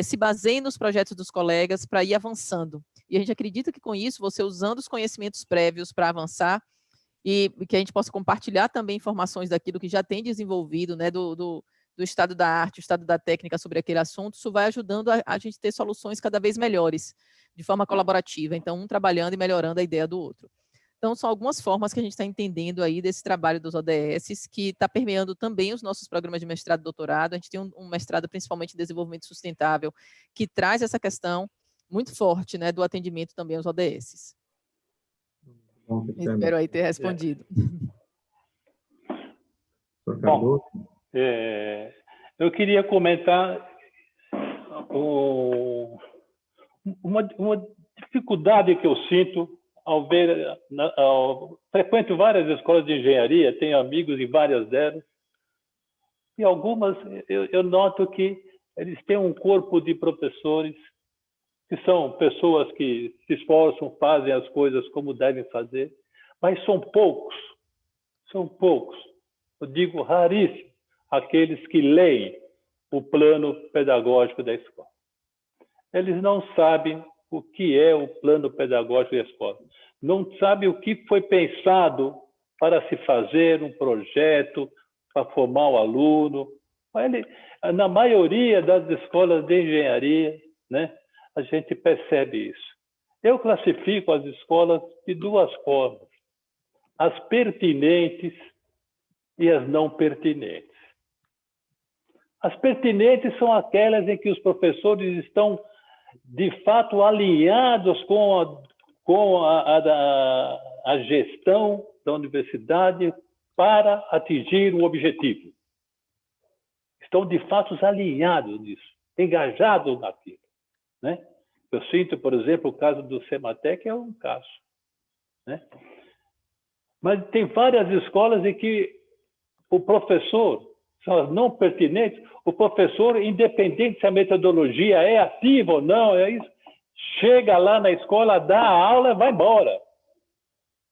se baseiem nos projetos dos colegas para ir avançando. E a gente acredita que com isso, você usando os conhecimentos prévios para avançar, e que a gente possa compartilhar também informações daquilo que já tem desenvolvido, né, do estado da arte, o estado da técnica sobre aquele assunto, isso vai ajudando a gente ter soluções cada vez melhores, de forma colaborativa. Então, um trabalhando e melhorando a ideia do outro. Então, são algumas formas que a gente está entendendo aí desse trabalho dos ODS, que está permeando também os nossos programas de mestrado e doutorado. A gente tem um mestrado principalmente em desenvolvimento sustentável, que traz essa questão muito forte, né, do atendimento também aos ODS. Espero aí ter respondido. Bom, eu queria comentar uma dificuldade que eu sinto frequento várias escolas de engenharia, tenho amigos em várias delas, e algumas eu noto que eles têm um corpo de professores que são pessoas que se esforçam, fazem as coisas como devem fazer, mas são poucos, eu digo raríssimos, aqueles que leem o plano pedagógico da escola. Eles não sabem o que é o plano pedagógico da escola, não sabem o que foi pensado para se fazer um projeto, para formar o aluno. Na maioria das escolas de engenharia, né, a gente percebe isso. Eu classifico as escolas de duas formas: as pertinentes e as não pertinentes. As pertinentes são aquelas em que os professores estão, de fato, alinhados com a gestão da universidade para atingir um objetivo. Estão, de fato, alinhados nisso, engajados naquilo, né? Eu sinto, por exemplo, o caso do Sematec é um caso, né? Mas tem várias escolas em que o professor, são as não pertinentes, o professor, independente se a metodologia é ativa ou não, é isso, chega lá na escola, dá a aula e vai embora.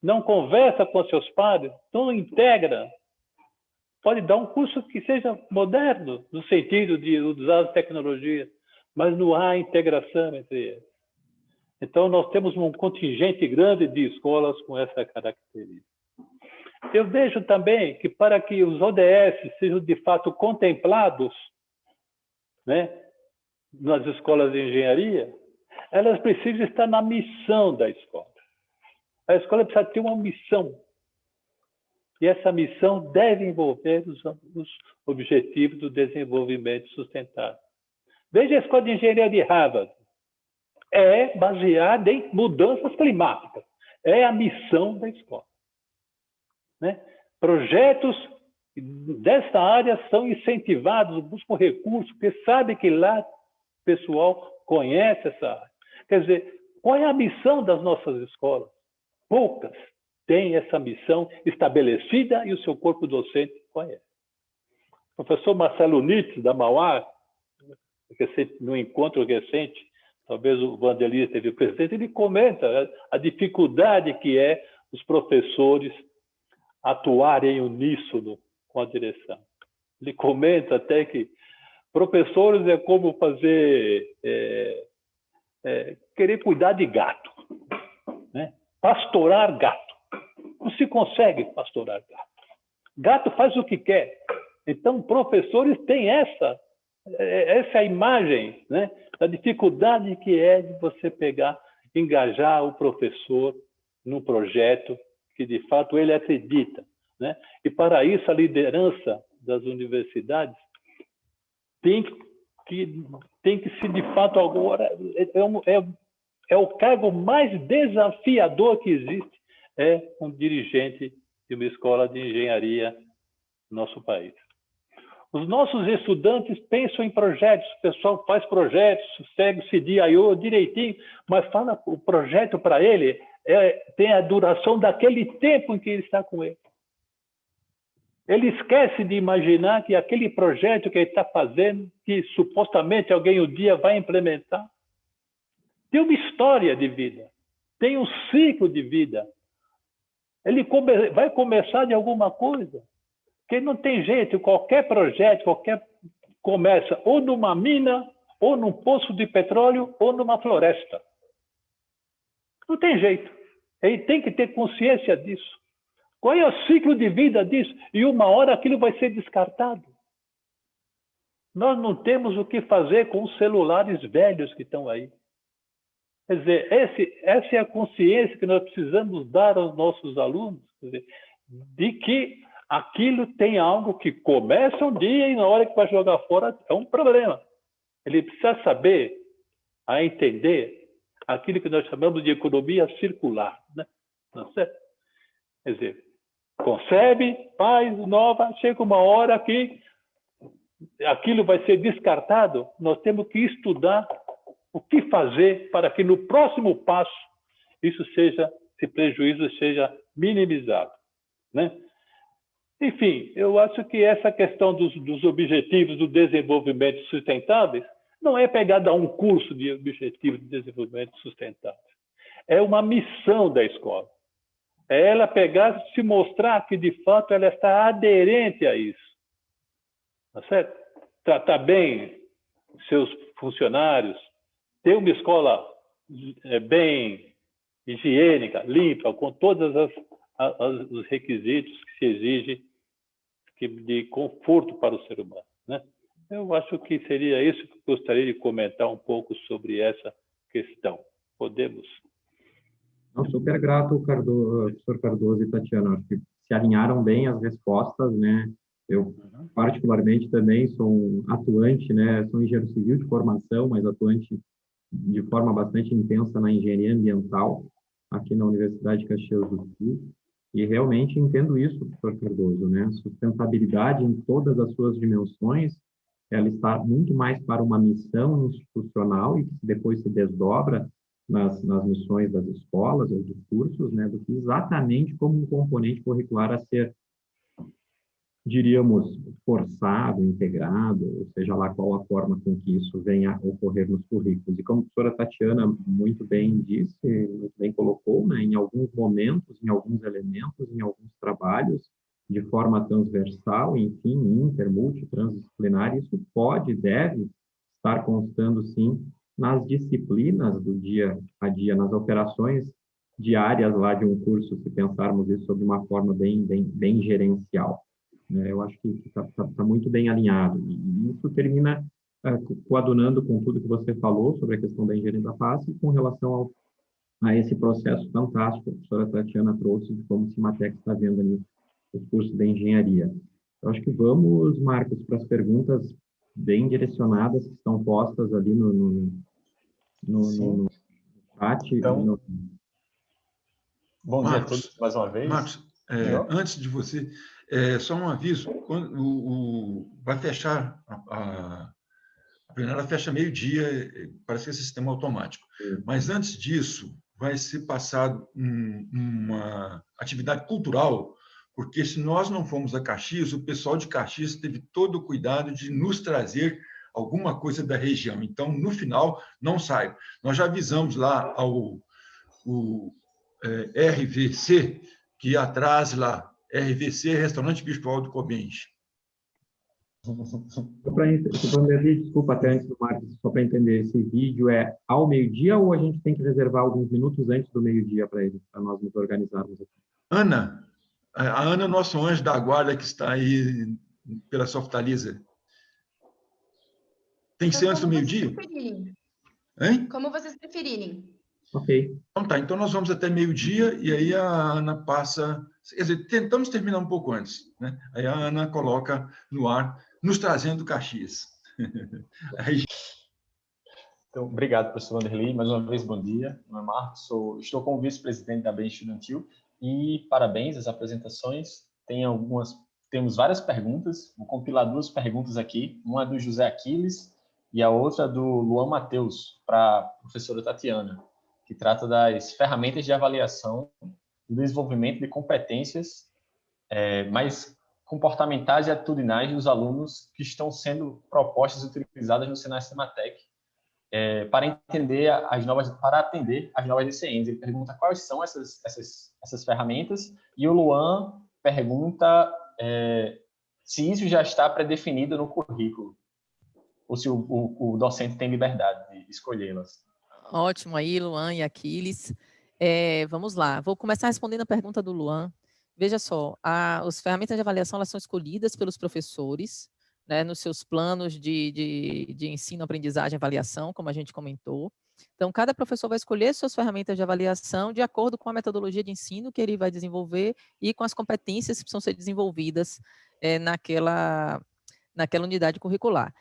Não conversa com seus pares, não integra. Pode dar um curso que seja moderno, no sentido de usar as tecnologias, mas não há integração entre eles. Então, nós temos um contingente grande de escolas com essa característica. Eu vejo também que, para que os ODS sejam, de fato, contemplados, né, nas escolas de engenharia, elas precisam estar na missão da escola. A escola precisa ter uma missão. E essa missão deve envolver os objetivos do desenvolvimento sustentável. Veja a escola de engenharia de Harvard. É baseada em mudanças climáticas. É a missão da escola, né? Projetos dessa área são incentivados, buscam recursos, porque sabem que lá o pessoal conhece essa área. Quer dizer, qual é a missão das nossas escolas? Poucas têm essa missão estabelecida e o seu corpo docente conhece. O professor Marcelo Nitz, da Mauá, no encontro recente, talvez o Vanderlei esteve presente, ele comenta a dificuldade que é os professores atuarem em uníssono com a direção. Ele comenta até que professores é como querer cuidar de gato, né? Pastorar gato. Não se consegue pastorar gato. Gato faz o que quer. Então, professores têm essa imagem, né, da dificuldade que é de você engajar o professor num projeto que, de fato, ele acredita, né? E, para isso, a liderança das universidades tem que ser, de fato, agora, é o cargo mais desafiador que existe, é um dirigente de uma escola de engenharia no nosso país. Os nossos estudantes pensam em projetos, o pessoal faz projetos, segue o CDIO direitinho, mas fala o projeto para ele tem a duração daquele tempo em que ele está com ele. Ele esquece de imaginar que aquele projeto que ele está fazendo, que supostamente alguém um dia vai implementar, tem uma história de vida, tem um ciclo de vida. Ele vai começar de alguma coisa. Porque não tem jeito, qualquer projeto, começa ou numa mina, ou num poço de petróleo, ou numa floresta. Não tem jeito. Ele tem que ter consciência disso. Qual é o ciclo de vida disso? E uma hora aquilo vai ser descartado. Nós não temos o que fazer com os celulares velhos que estão aí. Quer dizer, essa é a consciência que nós precisamos dar aos nossos alunos, quer dizer, de que aquilo tem algo que começa um dia e na hora que vai jogar fora é um problema. Ele precisa saber, entender aquilo que nós chamamos de economia circular, né? Não é certo? Quer dizer, concebe, faz, inova, chega uma hora que aquilo vai ser descartado, nós temos que estudar o que fazer para que no próximo passo isso seja esse prejuízo seja minimizado, né? Enfim, eu acho que essa questão dos objetivos do desenvolvimento sustentáveis não é pegada a um curso de objetivos de desenvolvimento sustentável. É uma missão da escola. É ela pegar, se mostrar que, de fato, ela está aderente a isso. Tá certo? Tratar bem seus funcionários, ter uma escola bem higiênica, limpa, com todos os requisitos que se exigem de conforto para o ser humano, né? Eu acho que seria isso que eu gostaria de comentar um pouco sobre essa questão. Podemos? Não, super grato, professor Cardoso e Tatiana. Acho que se alinharam bem as respostas, né? Eu, particularmente, também sou um atuante, né? Sou engenheiro civil de formação, mas atuante de forma bastante intensa na engenharia ambiental, aqui na Universidade de Caxias do Sul. E realmente entendo isso, professor Cardoso, né? Sustentabilidade em todas as suas dimensões, ela está muito mais para uma missão institucional e que depois se desdobra nas missões das escolas ou dos cursos, né? Do que exatamente como um componente curricular a ser, diríamos, forçado, integrado, ou seja lá qual a forma com que isso venha a ocorrer nos currículos. E como a professora Tatiana muito bem disse, muito bem colocou, né, em alguns momentos, em alguns elementos, em alguns trabalhos, de forma transversal, enfim, inter, multi, transdisciplinar, isso pode, deve estar constando, sim, nas disciplinas do dia a dia, nas operações diárias lá de um curso, se pensarmos isso sob uma forma bem gerencial. Eu acho que está muito bem alinhado. E isso termina coadunando com tudo que você falou sobre a questão da engenharia da paz e com relação a esse processo fantástico que a professora Tatiana trouxe de como o Cimatec está vendo ali os cursos de engenharia. Eu acho que vamos, Marcos, para as perguntas bem direcionadas que estão postas ali no chat. Então, bom dia a todos mais uma vez. Marcos, antes de você, só um aviso, quando vai fechar, a plenária fecha meio-dia, parece que é sistema automático. Mas antes disso, vai ser passado uma atividade cultural, porque se nós não formos a Caxias, o pessoal de Caxias teve todo o cuidado de nos trazer alguma coisa da região. Então, no final, não sai. Nós já avisamos lá ao RVC que atrás lá, RVC, Restaurante Bispo Aldo Cobenche. Desculpa, até antes do Marcos, só para entender, esse vídeo é ao meio-dia ou a gente tem que reservar alguns minutos antes do meio-dia para ele, para nós nos organizarmos aqui? Ana, a Ana, nosso anjo da guarda que está aí pela Softaliza. Tem que ser antes do meio-dia? Hein? Como vocês preferirem. Ok. Então tá, então nós vamos até meio-dia e aí a Ana passa... Quer dizer, tentamos terminar um pouco antes, né? Aí a Ana coloca no ar, nos trazendo Caxias. Então, obrigado, professor Vanderlei. Mais uma vez, bom dia. Meu nome é Marcos, estou como vice-presidente da BEM Estudantil e parabéns às apresentações. Temos várias perguntas, vou compilar duas perguntas aqui. Uma é do José Aquiles e a outra do Luan Matheus, para a professora Tatiana, que trata das ferramentas de avaliação do desenvolvimento de competências mais comportamentais e atitudinais dos alunos que estão sendo propostas e utilizadas no Senai Cimatec para atender as novas DCNs. Ele pergunta quais são essas ferramentas e o Luan pergunta se isso já está pré-definido no currículo ou se o docente tem liberdade de escolhê-las. Ótimo aí, Luan e Aquiles. Vamos lá, vou começar respondendo a pergunta do Luan. Veja só, as ferramentas de avaliação elas são escolhidas pelos professores, né, nos seus planos de ensino, aprendizagem e avaliação, como a gente comentou. Então, cada professor vai escolher suas ferramentas de avaliação de acordo com a metodologia de ensino que ele vai desenvolver e com as competências que precisam ser desenvolvidas naquela unidade curricular.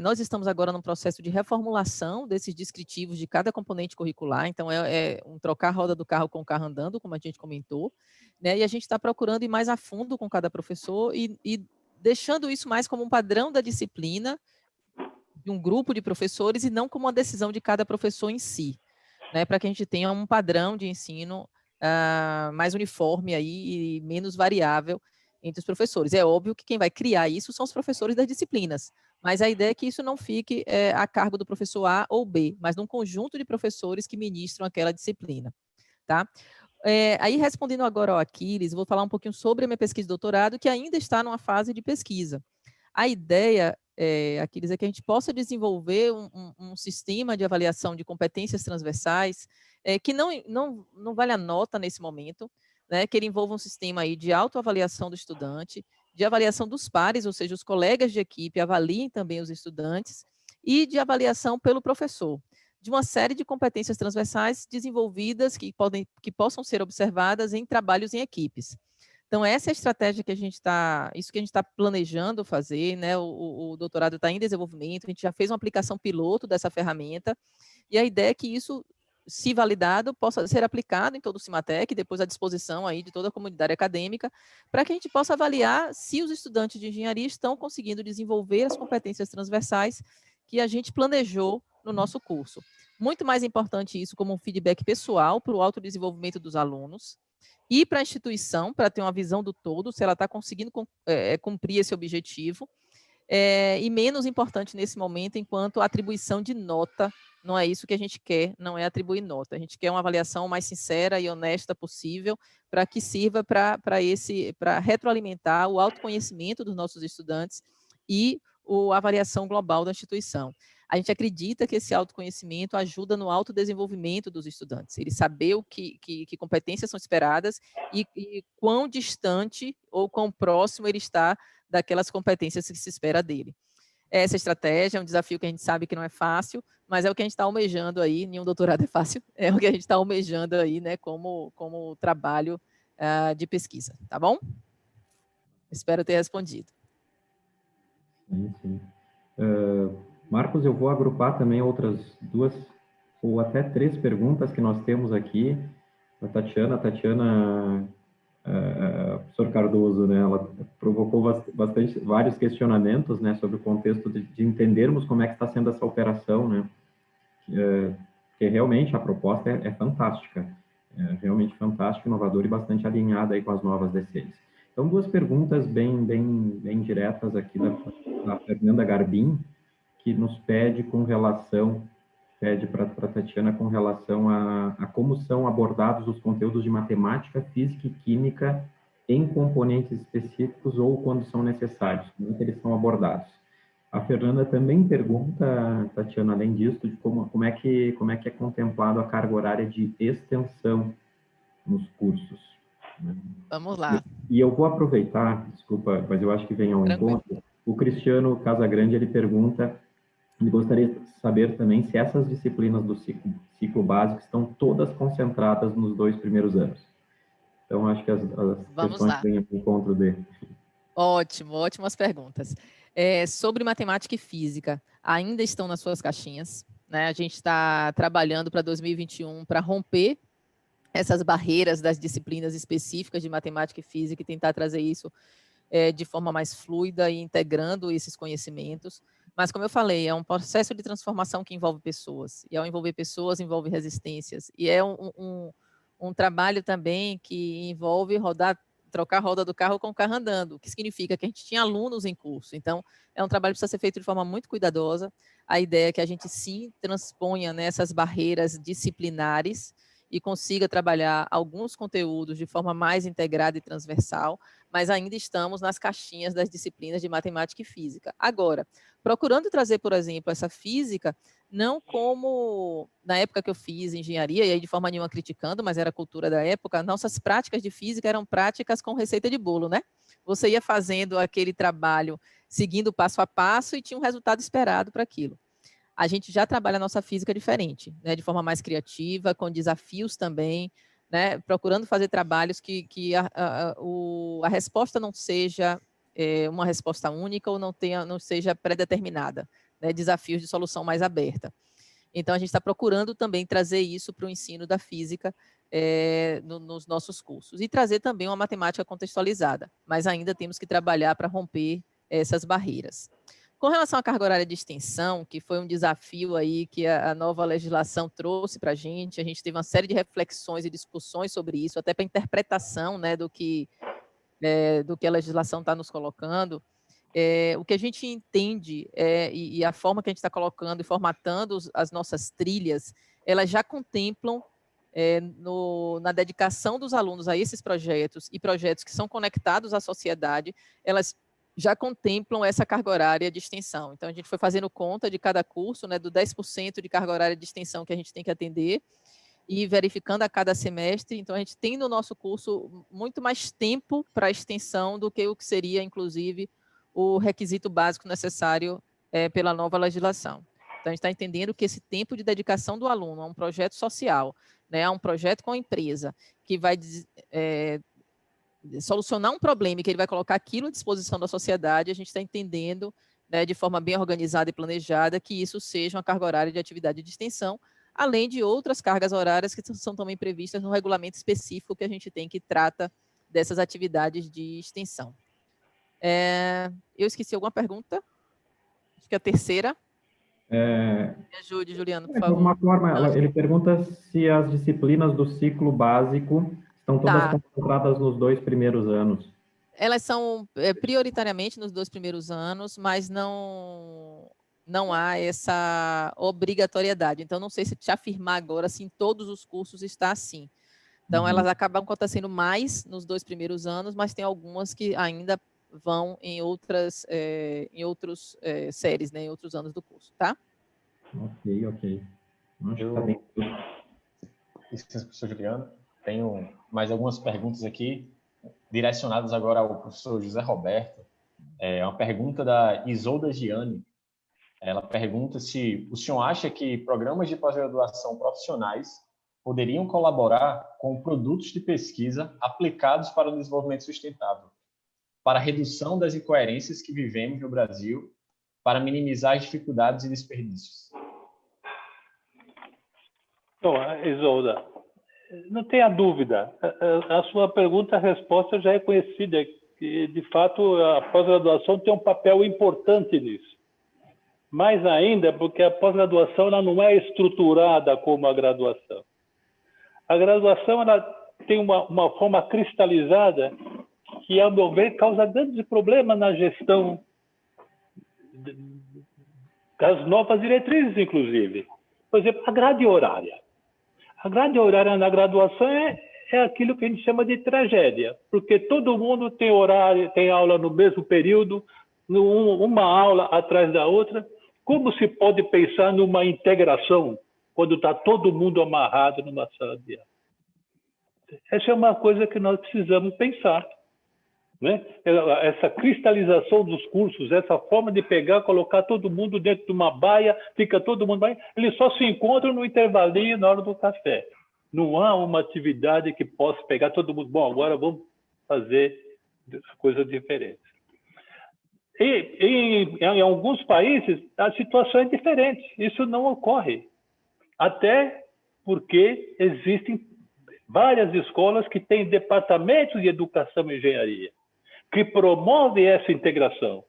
Nós estamos agora num processo de reformulação desses descritivos de cada componente curricular, então é um trocar a roda do carro com o carro andando, como a gente comentou, né? E a gente está procurando ir mais a fundo com cada professor e deixando isso mais como um padrão da disciplina de um grupo de professores e não como uma decisão de cada professor em si, né? Para que a gente tenha um padrão de ensino mais uniforme aí e menos variável entre os professores. É óbvio que quem vai criar isso são os professores das disciplinas, mas a ideia é que isso não fique a cargo do professor A ou B, mas num conjunto de professores que ministram aquela disciplina, tá? Aí, respondendo agora ao Aquiles, vou falar um pouquinho sobre a minha pesquisa de doutorado, que ainda está numa fase de pesquisa. A ideia, Aquiles, é que a gente possa desenvolver um sistema de avaliação de competências transversais que não vale a nota nesse momento, né, que ele envolva um sistema aí de autoavaliação do estudante, de avaliação dos pares, ou seja, os colegas de equipe avaliem também os estudantes, e de avaliação pelo professor, de uma série de competências transversais desenvolvidas que possam ser observadas em trabalhos em equipes. Então, essa é a estratégia que a gente está planejando fazer, né? O doutorado está em desenvolvimento, a gente já fez uma aplicação piloto dessa ferramenta, e a ideia é que isso, se validado, possa ser aplicado em todo o Cimatec, depois à disposição aí de toda a comunidade acadêmica, para que a gente possa avaliar se os estudantes de engenharia estão conseguindo desenvolver as competências transversais que a gente planejou no nosso curso. Muito mais importante isso como um feedback pessoal para o autodesenvolvimento dos alunos e para a instituição, para ter uma visão do todo, se ela está conseguindo cumprir esse objetivo, e menos importante nesse momento, enquanto atribuição de nota. Não é isso que a gente quer, não é atribuir nota. A gente quer uma avaliação mais sincera e honesta possível, para que sirva para retroalimentar o autoconhecimento dos nossos estudantes e a avaliação global da instituição. A gente acredita que esse autoconhecimento ajuda no autodesenvolvimento dos estudantes, ele saber que competências são esperadas e quão distante ou quão próximo ele está daquelas competências que se espera dele. Essa estratégia é um desafio que a gente sabe que não é fácil, mas é o que a gente está almejando aí, nenhum doutorado é fácil, é o que a gente está almejando aí, né, como trabalho de pesquisa, tá bom? Espero ter respondido. Sim. Marcos, eu vou agrupar também outras 2 ou até 3 perguntas que nós temos aqui. A Tatiana, professor Cardoso, né, ela provocou vários questionamentos, né, sobre o contexto de entendermos como é que está sendo essa operação, né, porque realmente a proposta é fantástica, realmente fantástica, inovadora e bastante alinhada aí com as novas DCs. Então, 2 perguntas bem diretas aqui da Fernanda Garbim, que nos pede para a Tatiana com relação a como são abordados os conteúdos de matemática, física e química em componentes específicos ou quando são necessários, como eles são abordados. A Fernanda também pergunta, Tatiana, além disso, de como é que é contemplado a carga horária de extensão nos cursos. Vamos lá. E eu vou aproveitar, desculpa, mas eu acho que vem ao encontro. O Cristiano Casagrande, ele pergunta, ele gostaria de saber também se essas disciplinas do ciclo básico estão todas concentradas nos 2 primeiros anos. Então, acho que as questões vêm ao encontro dele. Ótimo, ótimas perguntas. Sobre matemática e física, ainda estão nas suas caixinhas, né? A gente está trabalhando para 2021 para romper essas barreiras das disciplinas específicas de matemática e física e tentar trazer isso de forma mais fluida e integrando esses conhecimentos. Mas, como eu falei, é um processo de transformação que envolve pessoas. E, ao envolver pessoas, envolve resistências. E é um trabalho também que envolve trocar a roda do carro com o carro andando, o que significa que a gente tinha alunos em curso. Então, é um trabalho que precisa ser feito de forma muito cuidadosa. A ideia é que a gente, sim, transponha nessas barreiras disciplinares e consiga trabalhar alguns conteúdos de forma mais integrada e transversal, mas ainda estamos nas caixinhas das disciplinas de matemática e física. Agora, procurando trazer, por exemplo, essa física, não como na época que eu fiz engenharia, e aí de forma nenhuma criticando, mas era a cultura da época, nossas práticas de física eram práticas com receita de bolo, né? Você ia fazendo aquele trabalho seguindo passo a passo e tinha um resultado esperado para aquilo. A gente já trabalha a nossa física diferente, né, de forma mais criativa, com desafios também, né, procurando fazer trabalhos que a resposta não seja uma resposta única ou não seja pré-determinada, né, desafios de solução mais aberta. Então, a gente está procurando também trazer isso para o ensino da física nos nossos cursos e trazer também uma matemática contextualizada, mas ainda temos que trabalhar para romper essas barreiras. Com relação à carga horária de extensão, que foi um desafio aí que a nova legislação trouxe para a gente teve uma série de reflexões e discussões sobre isso, até para a interpretação, né, do que a legislação está nos colocando. O que a gente entende e a forma que a gente está colocando e formatando as nossas trilhas, elas já contemplam na dedicação dos alunos a esses projetos e projetos que são conectados à sociedade, elas já contemplam essa carga horária de extensão. Então, a gente foi fazendo conta de cada curso, né, do 10% de carga horária de extensão que a gente tem que atender e verificando a cada semestre. Então, a gente tem no nosso curso muito mais tempo para extensão do que o que seria, inclusive, o requisito básico necessário pela nova legislação. Então, a gente está entendendo que esse tempo de dedicação do aluno a um projeto social, né, a um projeto com a empresa, que vai solucionar um problema e que ele vai colocar aquilo à disposição da sociedade, a gente está entendendo, né, de forma bem organizada e planejada, que isso seja uma carga horária de atividade de extensão, além de outras cargas horárias que são também previstas no regulamento específico que a gente tem, que trata dessas atividades de extensão. Eu esqueci alguma pergunta? Acho que a terceira. Me ajude, Juliano, por favor. De alguma forma, ele pergunta se as disciplinas do ciclo básico estão todas concentradas nos 2 primeiros anos. Elas são prioritariamente nos 2 primeiros anos, mas não há essa obrigatoriedade. Então, não sei se te afirmar agora se em todos os cursos está assim. Então, elas acabam acontecendo mais nos 2 primeiros anos, mas tem algumas que ainda vão em outras séries, né, em outros anos do curso, tá? Ok. Acho que tá bem. Licença, professor Juliano. Tenho mais algumas perguntas aqui, direcionadas agora ao professor José Roberto. Uma pergunta da Isolda Gianni. Ela pergunta se o senhor acha que programas de pós-graduação profissionais poderiam colaborar com produtos de pesquisa aplicados para o desenvolvimento sustentável, para a redução das incoerências que vivemos no Brasil, para minimizar as dificuldades e desperdícios. Então, Isolda, não tenha dúvida, a sua pergunta, a resposta já é conhecida, que de fato a pós-graduação tem um papel importante nisso. Mais ainda porque a pós-graduação ela não é estruturada como a graduação. A graduação ela tem uma forma cristalizada que, ao meu ver, causa grandes problemas na gestão das novas diretrizes, inclusive. Por exemplo, a grade horária. A grade horária na graduação é aquilo que a gente chama de tragédia, porque todo mundo tem horário, tem aula no mesmo período, uma aula atrás da outra. Como se pode pensar numa integração quando está todo mundo amarrado numa sala de aula? Essa é uma coisa que nós precisamos pensar, né? Essa cristalização dos cursos, essa forma de pegar, colocar todo mundo dentro de uma baia, fica todo mundo aí, eles só se encontram no intervalinho na hora do café. Não há uma atividade que possa pegar todo mundo. Bom, agora vamos fazer coisas diferentes. E em alguns países a situação é diferente. Isso não ocorre, até porque existem várias escolas que têm departamentos de educação e engenharia que promovem essa integração.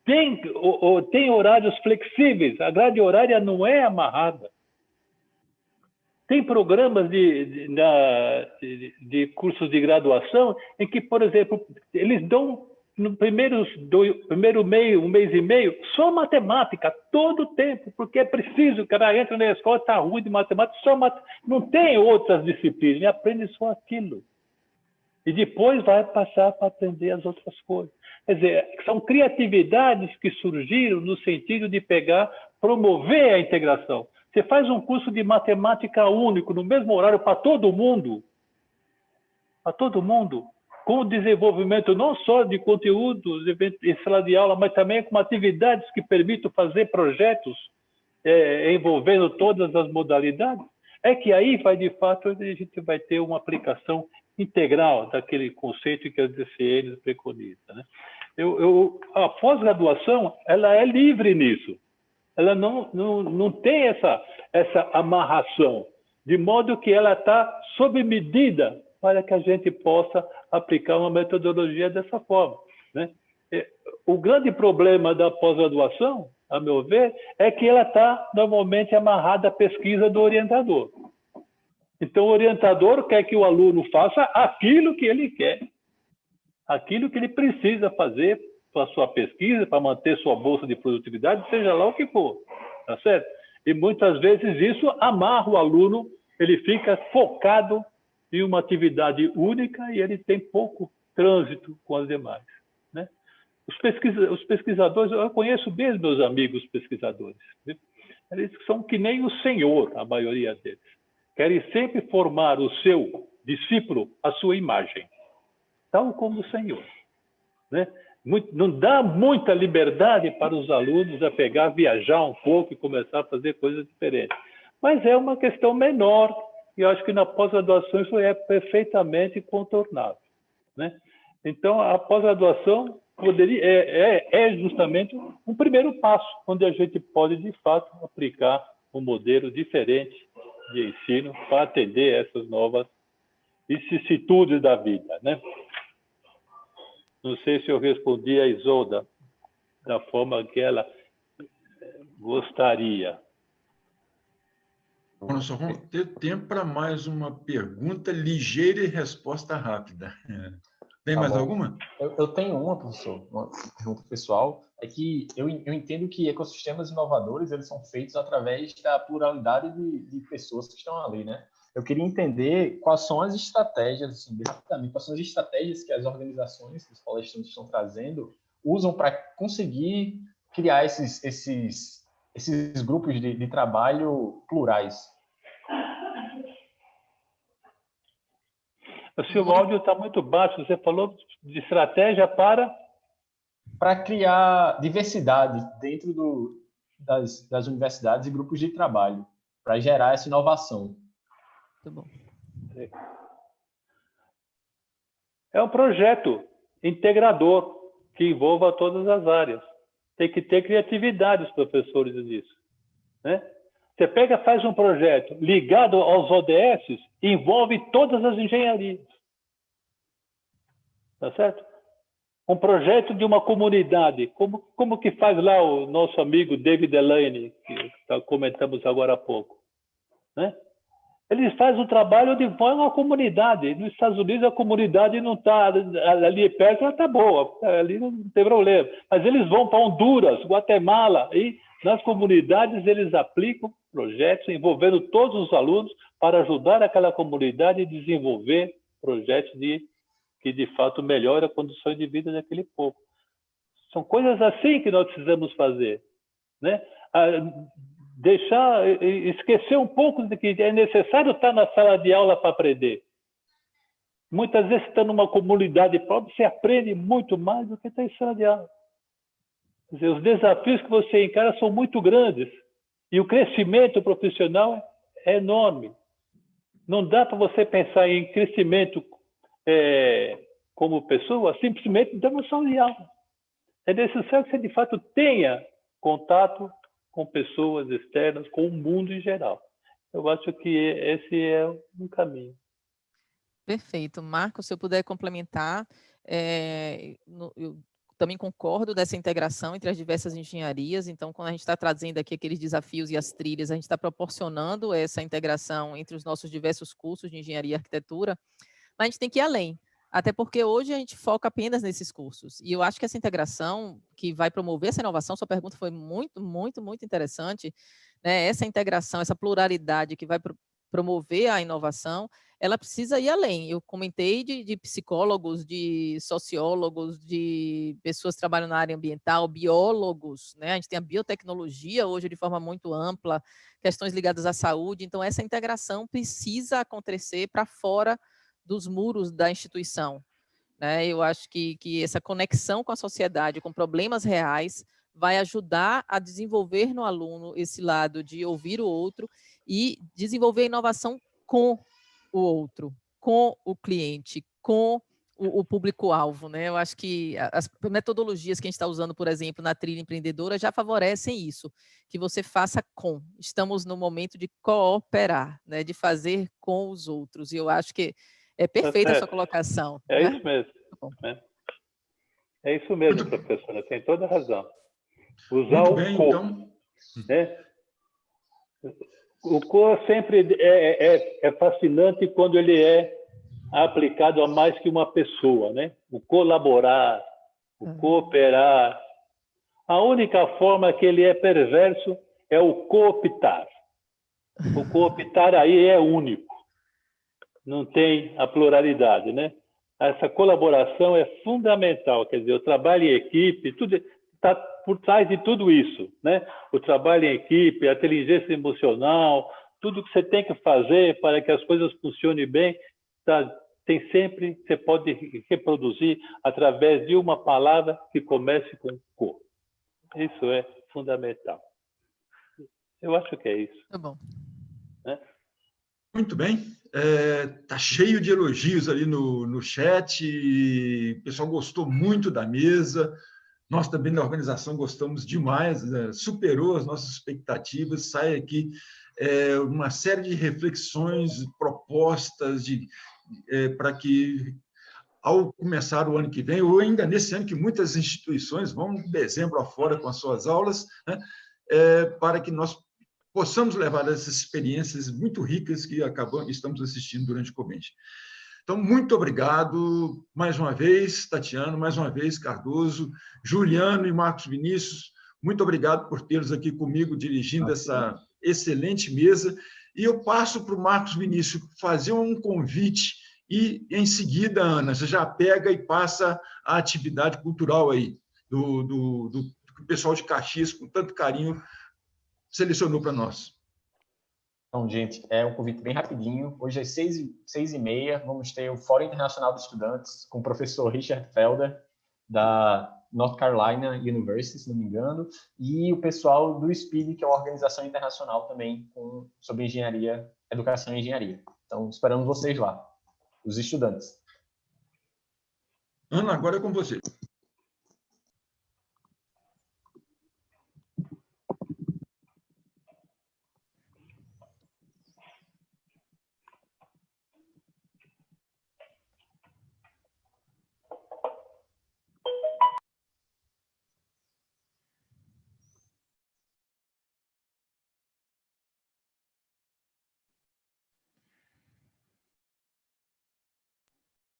Tem horários flexíveis, a grade horária não é amarrada. Tem programas de cursos de graduação em que, por exemplo, eles dão no primeiro um mês e meio, só matemática, todo o tempo, porque é preciso, o cara entra na escola, está ruim de matemática, não tem outras disciplinas, ele aprende só aquilo. E depois vai passar para aprender as outras coisas. Quer dizer, são criatividades que surgiram no sentido de promover a integração. Você faz um curso de matemática único, no mesmo horário, para todo mundo, com o desenvolvimento não só de conteúdos em sala de aula, mas também com atividades que permitam fazer projetos envolvendo todas as modalidades, é que aí de fato a gente vai ter uma aplicação integral daquele conceito que as DCNs preconizam, né? A pós-graduação ela é livre nisso, ela não tem essa amarração, de modo que ela está sob medida para que a gente possa aplicar uma metodologia dessa forma, né? o grande problema da pós-graduação, a meu ver, é que ela está normalmente amarrada à pesquisa do orientador. Então, o orientador quer que o aluno faça aquilo que ele quer, aquilo que ele precisa fazer para a sua pesquisa, para manter sua bolsa de produtividade, seja lá o que for, tá certo? E muitas vezes isso amarra o aluno, ele fica focado em uma atividade única e ele tem pouco trânsito com as demais, né? Os pesquisadores, eu conheço bem meus amigos pesquisadores, né? Eles são que nem o senhor, a maioria deles. Querem sempre formar o seu discípulo à sua imagem, tal como o senhor, né? Não dá muita liberdade para os alunos a pegar, viajar um pouco e começar a fazer coisas diferentes. Mas é uma questão menor, e eu acho que na pós-graduação isso é perfeitamente contornável, né? Então, a pós-graduação é justamente um primeiro passo, onde a gente pode, de fato, aplicar um modelo diferente de ensino para atender essas novas vicissitudes da vida, né? Não sei se eu respondi a Isolda da forma que ela gostaria. Bom, nós só vamos ter tempo para mais uma pergunta ligeira e resposta rápida. Tem mais alguma? Eu tenho uma, professor, uma pergunta pessoal. É que eu entendo que ecossistemas inovadores eles são feitos através da pluralidade de pessoas que estão ali, né? Eu queria entender quais são as estratégias, assim, bem rapidamente, quais são as estratégias que as organizações, que os palestrantes estão trazendo, usam para conseguir criar esses grupos de trabalho plurais. O seu áudio está muito baixo. Você falou de estratégia para criar diversidade dentro das universidades e grupos de trabalho, para gerar essa inovação. Muito bom. É um projeto integrador que envolva todas as áreas. Tem que ter criatividade os professores nisso, né? Você pega, faz um projeto ligado aos ODS, envolve todas as engenharias. Tá certo? Um projeto de uma comunidade, como que faz lá o nosso amigo David Delaney, que comentamos agora há pouco, né? Eles fazem um trabalho onde vai uma comunidade. Nos Estados Unidos, a comunidade não está ali perto, ela está boa, ali não tem problema. Mas eles vão para Honduras, Guatemala, e nas comunidades eles aplicam projetos envolvendo todos os alunos para ajudar aquela comunidade a desenvolver projetos que, de fato, melhoram a condição de vida daquele povo. São coisas assim que nós precisamos fazer, né? Esquecer um pouco de que é necessário estar na sala de aula para aprender. Muitas vezes, está numa comunidade própria, você aprende muito mais do que está em sala de aula. Quer dizer, os desafios que você encara são muito grandes e o crescimento profissional é enorme. Não dá para você pensar em crescimento como pessoa simplesmente dando sala de aula. É necessário que você, de fato, tenha contato com pessoas externas, com o mundo em geral. Eu acho que esse é um caminho. Perfeito. Marcos, se eu puder complementar, eu também concordo dessa integração entre as diversas engenharias. Então, quando a gente está trazendo aqui aqueles desafios e as trilhas, a gente está proporcionando essa integração entre os nossos diversos cursos de engenharia e arquitetura, mas a gente tem que ir além. Até porque hoje a gente foca apenas nesses cursos. E eu acho que essa integração que vai promover essa inovação, sua pergunta foi muito, muito, muito interessante, né? Essa integração, essa pluralidade que vai promover a inovação, ela precisa ir além. Eu comentei de psicólogos, de sociólogos, de pessoas que trabalham na área ambiental, biólogos, né? A gente tem a biotecnologia hoje de forma muito ampla, questões ligadas à saúde. Então, essa integração precisa acontecer para fora dos muros da instituição, né? Eu acho que essa conexão com a sociedade, com problemas reais, vai ajudar a desenvolver no aluno esse lado de ouvir o outro e desenvolver a inovação com o outro, com o cliente, com o público-alvo, né? Eu acho que as metodologias que a gente está usando, por exemplo, na trilha empreendedora, já favorecem isso, que você faça com. Estamos no momento de cooperar, né? De fazer com os outros. E eu acho que é perfeita a sua colocação. É né? isso mesmo. É isso mesmo, professora, tem toda a razão. Usar Muito o bem, co, então. né? O co sempre é fascinante quando ele é aplicado a mais que uma pessoa, né? O colaborar, o cooperar. A única forma que ele é perverso é o cooptar. O cooptar aí é único, não tem a pluralidade, né? Essa colaboração é fundamental, quer dizer, o trabalho em equipe, tudo está por trás de tudo isso, né? O trabalho em equipe, a inteligência emocional, tudo que você tem que fazer para que as coisas funcionem bem, tem sempre, você pode reproduzir através de uma palavra que comece com co. Isso é fundamental. Eu acho que é isso. Tá bom. Né? Muito bem. Tá cheio de elogios ali no chat. O pessoal gostou muito da mesa. Nós também da organização gostamos demais, superou as nossas expectativas. Sai aqui uma série de reflexões, propostas para que, ao começar o ano que vem, ou ainda nesse ano que muitas instituições vão de dezembro afora com as suas aulas, né, para que nós possamos levar essas experiências muito ricas que estamos assistindo durante o COBEND. Então, muito obrigado mais uma vez, Tatiana, mais uma vez, Cardoso, Juliano e Marcos Vinícius, muito obrigado por tê-los aqui comigo dirigindo essa excelente mesa. E eu passo para o Marcos Vinícius fazer um convite e, em seguida, Ana, você já pega e passa a atividade cultural aí, do pessoal de Caxias, com tanto carinho, selecionou para nós. Então, gente, é um convite bem rapidinho. Hoje às 6h30, vamos ter o Fórum Internacional de Estudantes com o professor Richard Felder, da North Carolina University, se não me engano, e o pessoal do SPID, que é uma organização internacional também sobre engenharia, educação e engenharia. Então, esperamos vocês lá, os estudantes. Ana, agora é com você.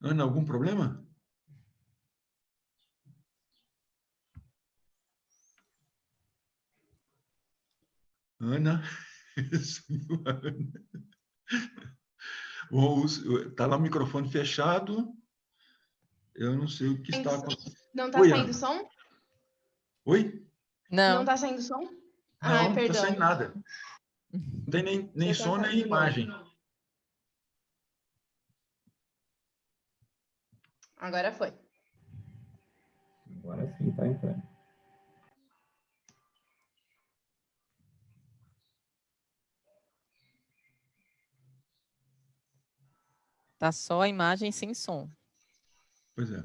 Ana, algum problema? Ana, está lá o microfone fechado. Eu não sei o que está acontecendo. Não está saindo som? Oi? Não está saindo som? Não, perdão. Não está saindo nada. Não tem nem som, nem imagem. Agora foi. Agora sim está entrando. Tá só a imagem sem som. Pois é.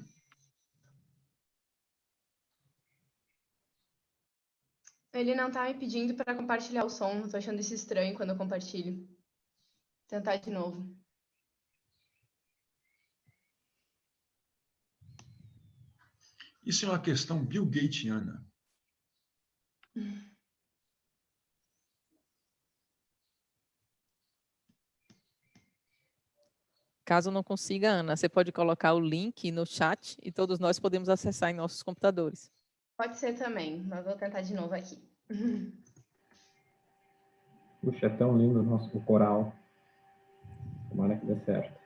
Ele não está me pedindo para compartilhar o som. Estou achando isso estranho quando eu compartilho. Vou tentar de novo. Isso é uma questão Bill Gatesiana. Caso não consiga, Ana, você pode colocar o link no chat e todos nós podemos acessar em nossos computadores. Pode ser também, mas vou tentar de novo aqui. Puxa, é tão lindo o coral. Tomara que dê certo.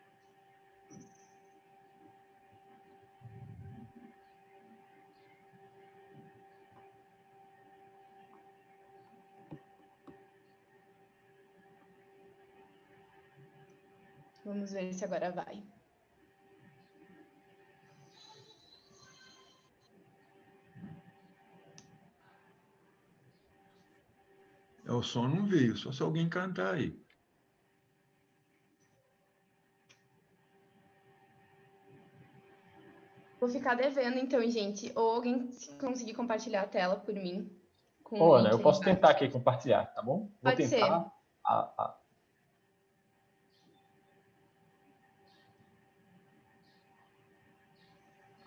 Vamos ver se agora vai. O som não veio, só se alguém cantar aí. Vou ficar devendo, então, gente. Ou alguém conseguir compartilhar a tela por mim. Ô, Ana, eu posso tentar aqui compartilhar, tá bom? Vou Pode tentar. ser.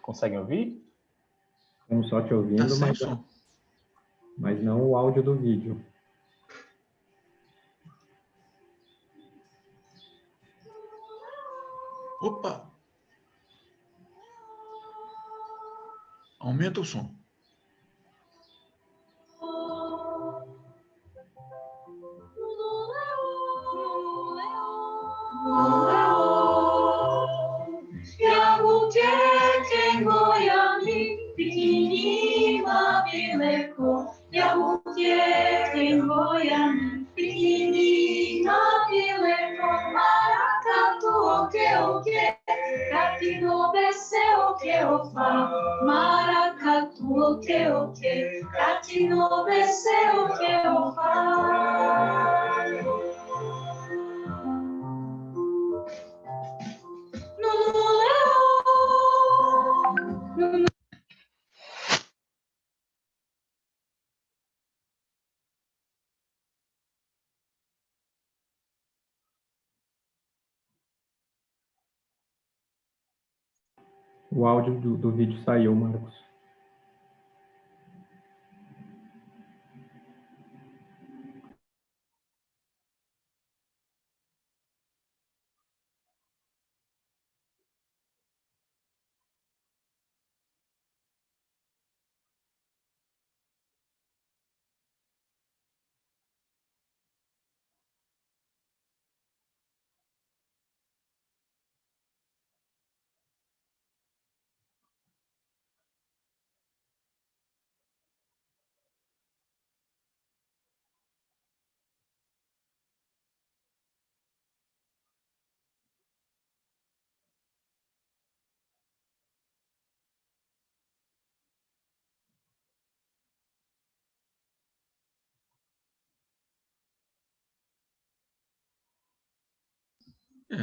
Conseguem ouvir? Estamos só te ouvindo, Tá sem som. mas não o áudio do vídeo. Opa! Aumenta o som. O áudio do vídeo saiu, Marcos.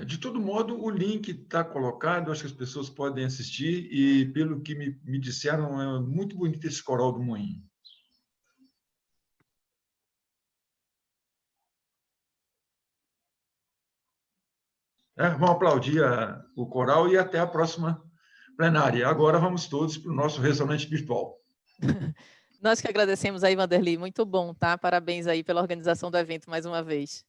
De todo modo, o link está colocado, acho que as pessoas podem assistir, e pelo que me disseram, é muito bonito esse coral do Moinho. Vamos aplaudir o coral e até a próxima plenária. Agora vamos todos para o nosso restaurante virtual. Nós que agradecemos aí, Vanderlei, muito bom, tá? Parabéns aí pela organização do evento mais uma vez.